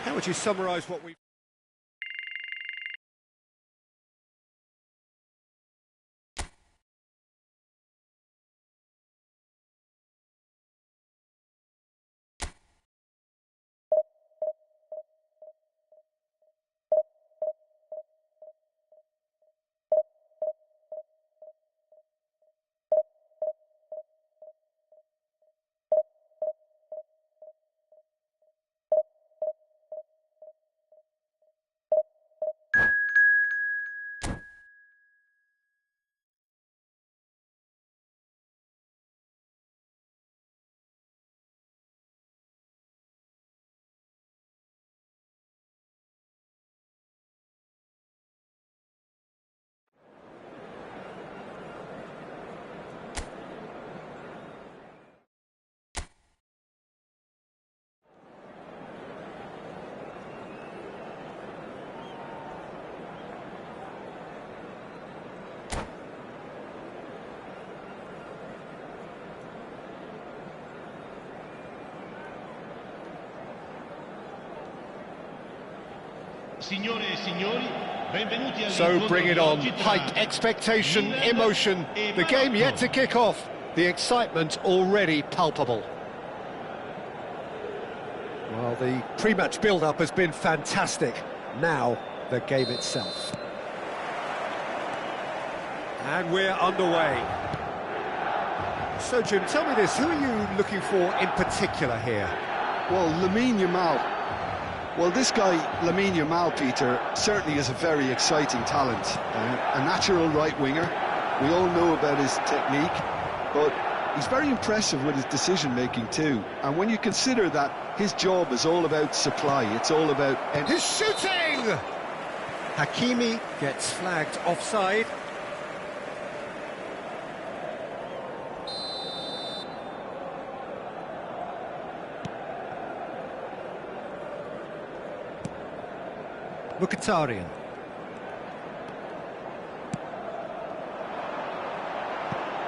How would you summarise what we... So bring it on. Hype, expectation, emotion. The game yet to kick off. The excitement already palpable. Well, the pre-match build-up has been fantastic. Now, the game itself. And we're underway. So, Jim, tell me this. Who are you looking for in particular here? Well, Lamine Yamal. Well, this guy, Lamine Yamal, Peter, certainly is a very exciting talent. A natural right winger. We all know about his technique, but he's very impressive with his decision-making too. And when you consider that his job is all about supply, it's all about... And his shooting! Hakimi gets flagged offside. Mkhitaryan.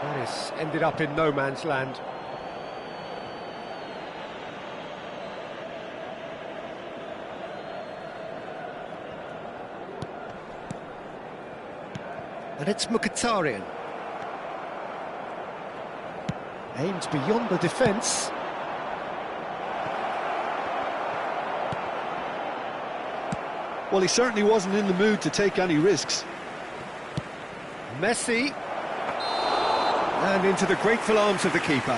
That is ended up in no man's land. And it's Mkhitaryan. Aimed beyond the defence. Well, he certainly wasn't in the mood to take any risks. Messi. And into the grateful arms of the keeper.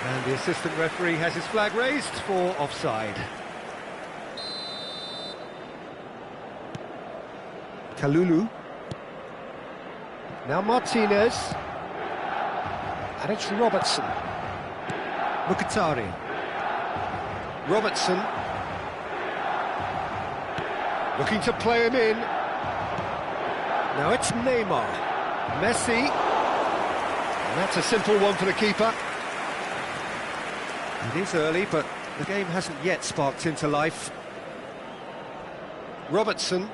And the assistant referee has his flag raised for offside. Kalulu. Now Martinez. And it's Robertson. Mkhitaryan. Robertson. Looking to play him in. Now it's Neymar. Messi. And that's a simple one for the keeper. It is early, but the game hasn't yet sparked into life. Robertson.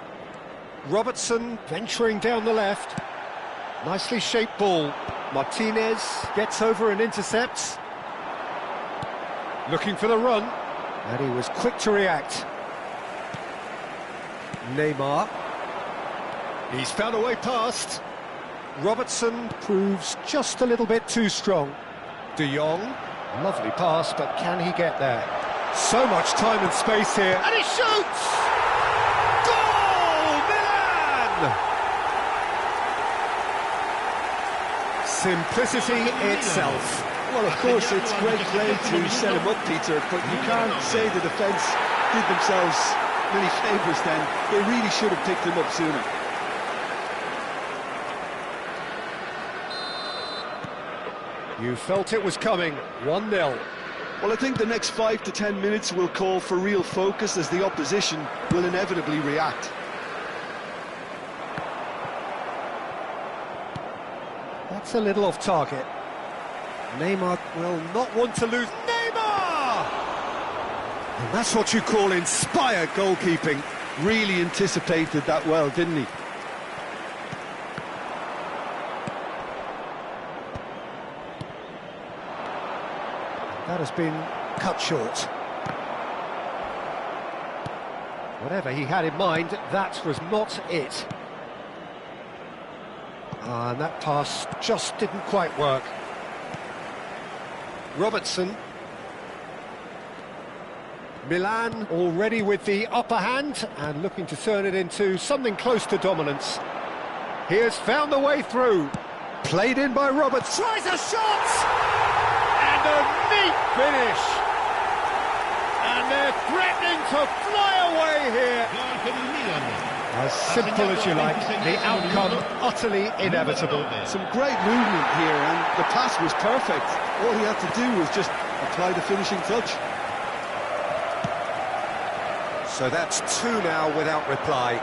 Robertson venturing down the left. Nicely shaped ball. Martinez gets over and intercepts. Looking for the run. And he was quick to react. Neymar. He's found a way past. Robertson proves just a little bit too strong. De Jong. Lovely pass, but can he get there? So much time and space here. And he shoots! Goal! Milan! Simplicity itself. Well, of course, it's great play to set him up, Peter, but you can't say the defence did themselves many favours then. They really should have picked him up sooner. You felt it was coming. 1-0. Well, I think the next 5 to 10 minutes will call for real focus as the opposition will inevitably react. That's a little off target. Neymar will not want to lose. Neymar! And that's what you call inspired goalkeeping. Really anticipated that well, didn't he? That has been cut short. Whatever he had in mind, that was not it. And that pass just didn't quite work. Robertson. Milan already with the upper hand and looking to turn it into something close to dominance. He has found the way through. Played in by Roberts. Tries a shot! And a neat finish. And they're threatening to fly away here. As simple as you like, the outcome utterly inevitable. Some great movement here, and the pass was perfect. All he had to do was just apply the finishing touch. So that's 2 now without reply.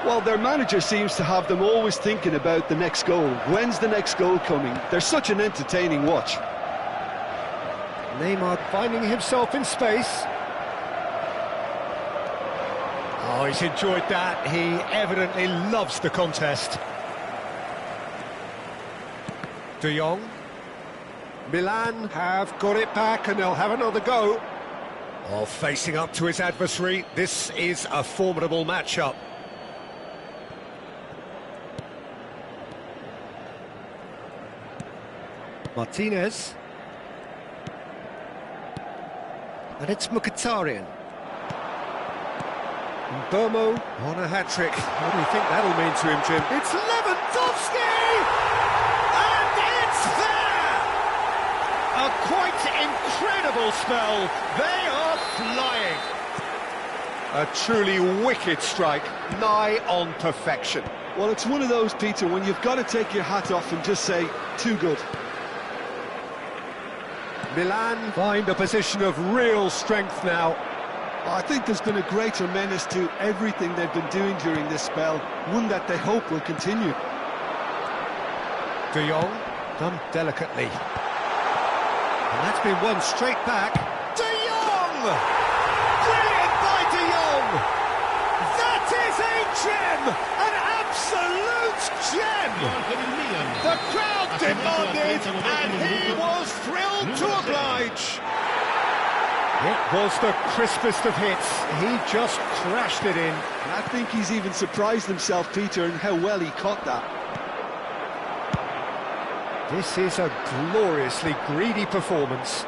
Well, their manager seems to have them always thinking about the next goal. When's the next goal coming? They're such an entertaining watch. Neymar finding himself in space. Oh, he's enjoyed that. He evidently loves the contest. De Jong. Milan have got it back and they'll have another go. Oh, facing up to his adversary, this is a formidable matchup. Martinez. And it's Mkhitaryan. Burmo on a hat-trick. What do you think that'll mean to him, Jim? It's Lewandowski! And it's there! A quite incredible spell. They are flying. A truly wicked strike, nigh on perfection. Well, it's one of those, Peter, when you've got to take your hat off and just say, too good. Milan find a position of real strength now. I think there's been a greater menace to everything they've been doing during this spell, one that they hope will continue. De Jong, done delicately. And that's been won straight back. De Jong! Brilliant by De Jong! That is a gem! An absolute gem! The crowd demanded, and he was thrilled to oblige. It was the crispest of hits. He just crashed it in. And I think he's even surprised himself, Peter, in how well he caught that. This is a gloriously greedy performance.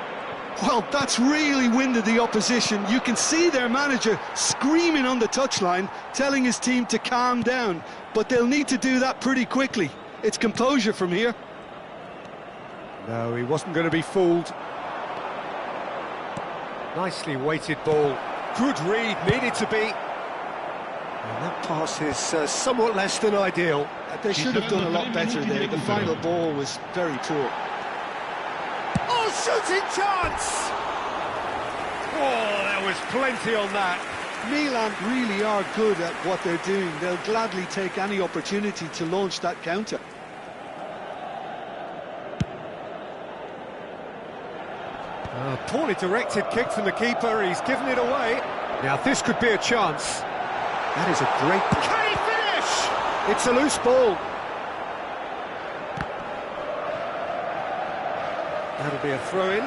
Well, that's really winded the opposition. You can see their manager screaming on the touchline, telling his team to calm down. But they'll need to do that pretty quickly. It's composure from here. No, he wasn't going to be fooled. Nicely weighted ball. Good read, needed to be. And that pass is somewhat less than ideal. They should have done a lot better there. The final ball was very poor. Oh, shooting chance! Oh, there was plenty on that. Milan really are good at what they're doing. They'll gladly take any opportunity to launch that counter. A poorly directed kick from the keeper, he's given it away. Now this could be a chance. That is a great... Can he finish? It's a loose ball. That'll be a throw-in.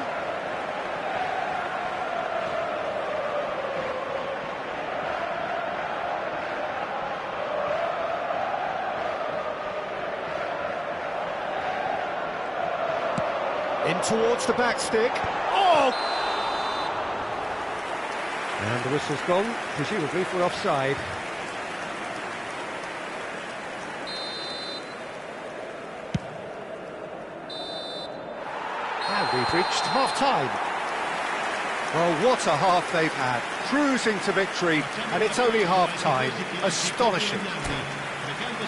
In towards the back stick. Oh! And the whistle's gone, presumably for offside. And we've reached half-time. Well, what a half they've had. Cruising to victory, and it's only half-time. Astonishing.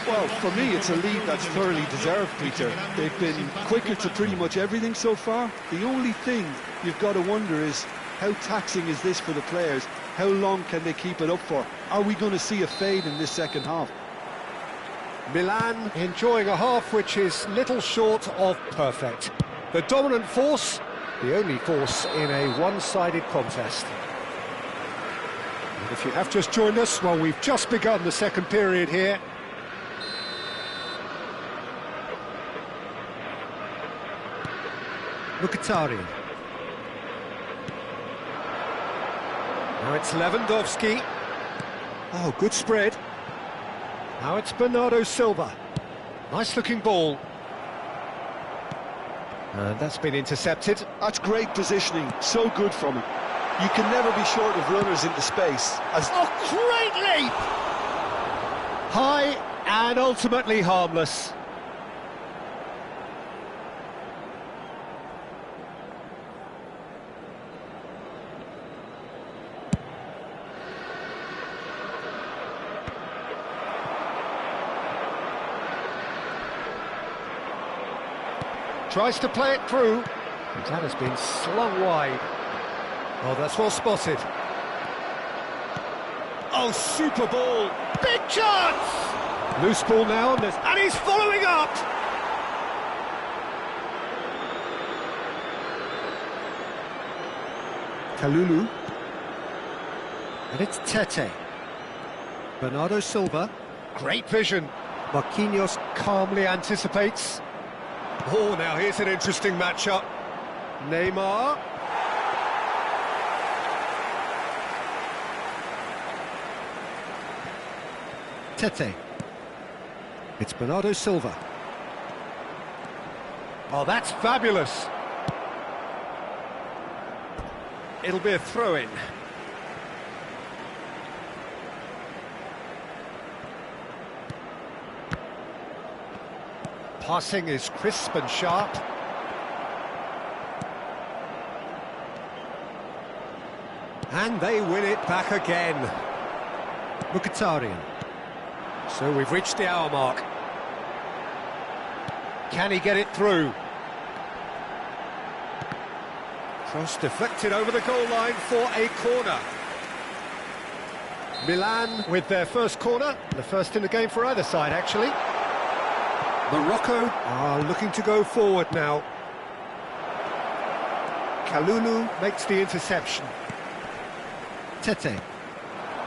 Well, for me, it's a lead that's thoroughly deserved, Peter. They've been quicker to pretty much everything so far. The only thing you've got to wonder is, how taxing is this for the players? How long can they keep it up for? Are we going to see a fade in this second half? Milan enjoying a half which is little short of perfect. The dominant force, the only force in a one-sided contest. And if you have just joined us, well, we've just begun the second period here. Mkhitaryan. Now it's Lewandowski. Oh, good spread. Now it's Bernardo Silva. Nice looking ball. And that's been intercepted. That's great positioning, so good from him. You can never be short of runners into space. Oh, great leap! High and ultimately harmless. Tries to play it through, but that has been slung wide. Oh, that's well spotted. Oh, super ball. Big chance! Loose ball now, and he's following up! Kalulu. And it's Tete. Bernardo Silva. Great vision. Marquinhos calmly anticipates. Oh, now here's an interesting matchup. Neymar. Tete. It's Bernardo Silva. Oh, that's fabulous. It'll be a throw-in. Passing is crisp and sharp. And they win it back again. Mkhitaryan. So we've reached the hour mark. Can he get it through? Cross deflected over the goal line for a corner. Milan with their first corner, the first in the game for either side, actually. Morocco are looking to go forward now. Kalulu makes the interception. Tete.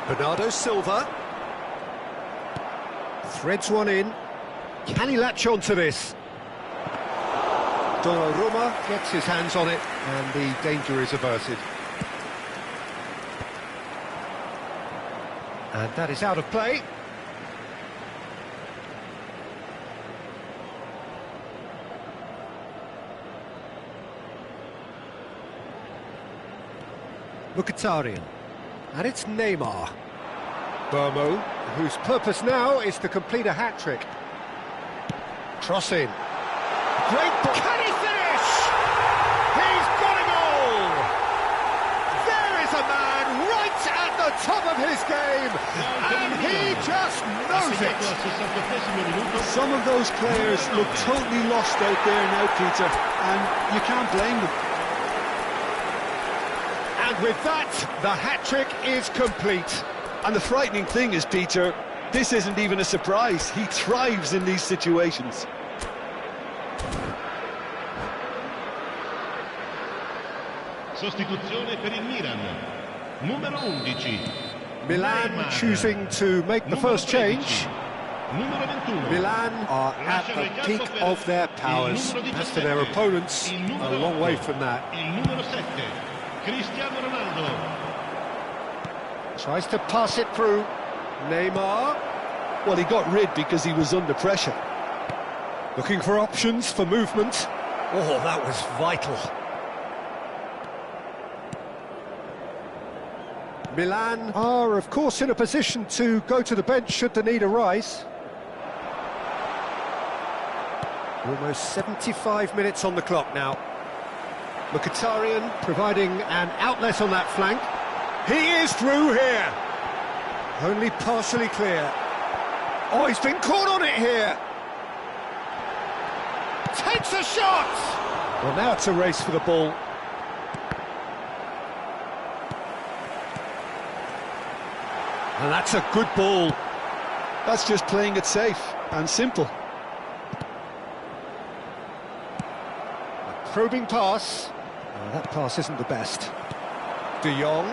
Bernardo Silva. Threads one in. Can he latch on to this? Donnarumma gets his hands on it, and the danger is averted. And that is out of play. Mkhitaryan. And it's Neymar. Burmo, whose purpose now is to complete a hat-trick. Cross in. Great ball. Can he finish? He's got a goal! There is a man right at the top of his game, and he just knows it. Some of those players look totally lost out there now, Peter, and you can't blame them. And with that, the hat-trick is complete. And the frightening thing is, Peter, this isn't even a surprise. He thrives in these situations. Sostituzione per il Milan. Numero 11. Milan choosing to make the first change. Milan are at the peak of their powers. As for their opponents, a long way from that. Cristiano Ronaldo. Tries to pass it through. Neymar. Well, he got rid because he was under pressure. Looking for options for movement. Oh, that was vital. Milan are, of course, in a position to go to the bench should the need arise. Almost 75 minutes on the clock now. Mkhitaryan providing an outlet on that flank. He is through here. Only partially clear. Oh, he's been caught on it here. Takes a shot! Well, now it's a race for the ball. And that's a good ball. That's just playing it safe and simple. A probing pass. Oh, that pass isn't the best. De Jong.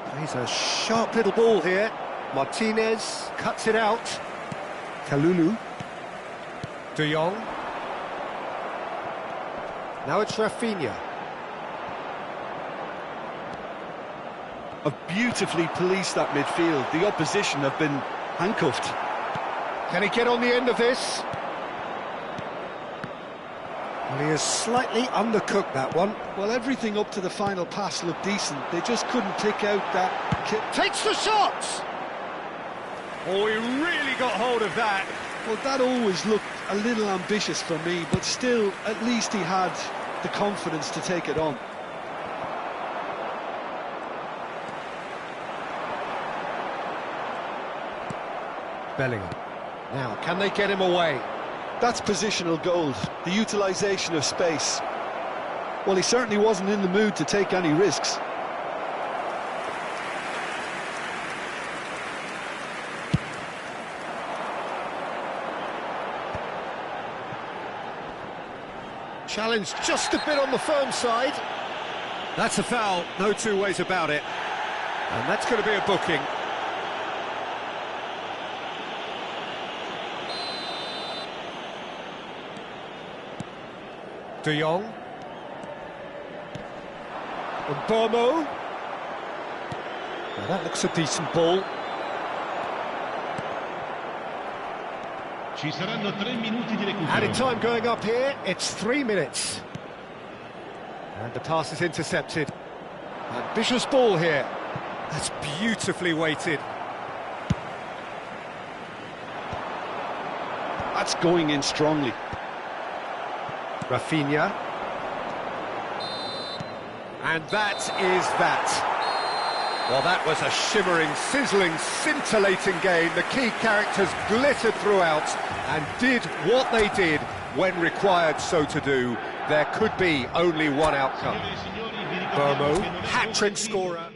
Plays a sharp little ball here. Martinez cuts it out. Kalulu. De Jong. Now it's Rafinha. Have beautifully policed that midfield. The opposition have been handcuffed. Can he get on the end of this? Well, he has slightly undercooked that one. Well, everything up to the final pass looked decent. They just couldn't pick out that kick. Takes the shot! Oh, he really got hold of that. Well, that always looked a little ambitious for me, but still, at least he had the confidence to take it on. Bellingham. Now, can they get him away? That's positional gold, the utilisation of space. Well, he certainly wasn't in the mood to take any risks. Challenge just a bit on the firm side. That's a foul, no two ways about it. And that's going to be a booking. De Jong. And Burmo. Now that looks a decent ball. Ci saranno 3 minuti di recupero. Added time going up here, it's 3 minutes. And the pass is intercepted. Ambitious ball here. That's beautifully weighted. That's going in strongly. Rafinha. And that is that. Well, that was a shimmering, sizzling, scintillating game. The key characters glittered throughout and did what they did when required so to do. There could be only one outcome. Burmo, hat-trick scorer.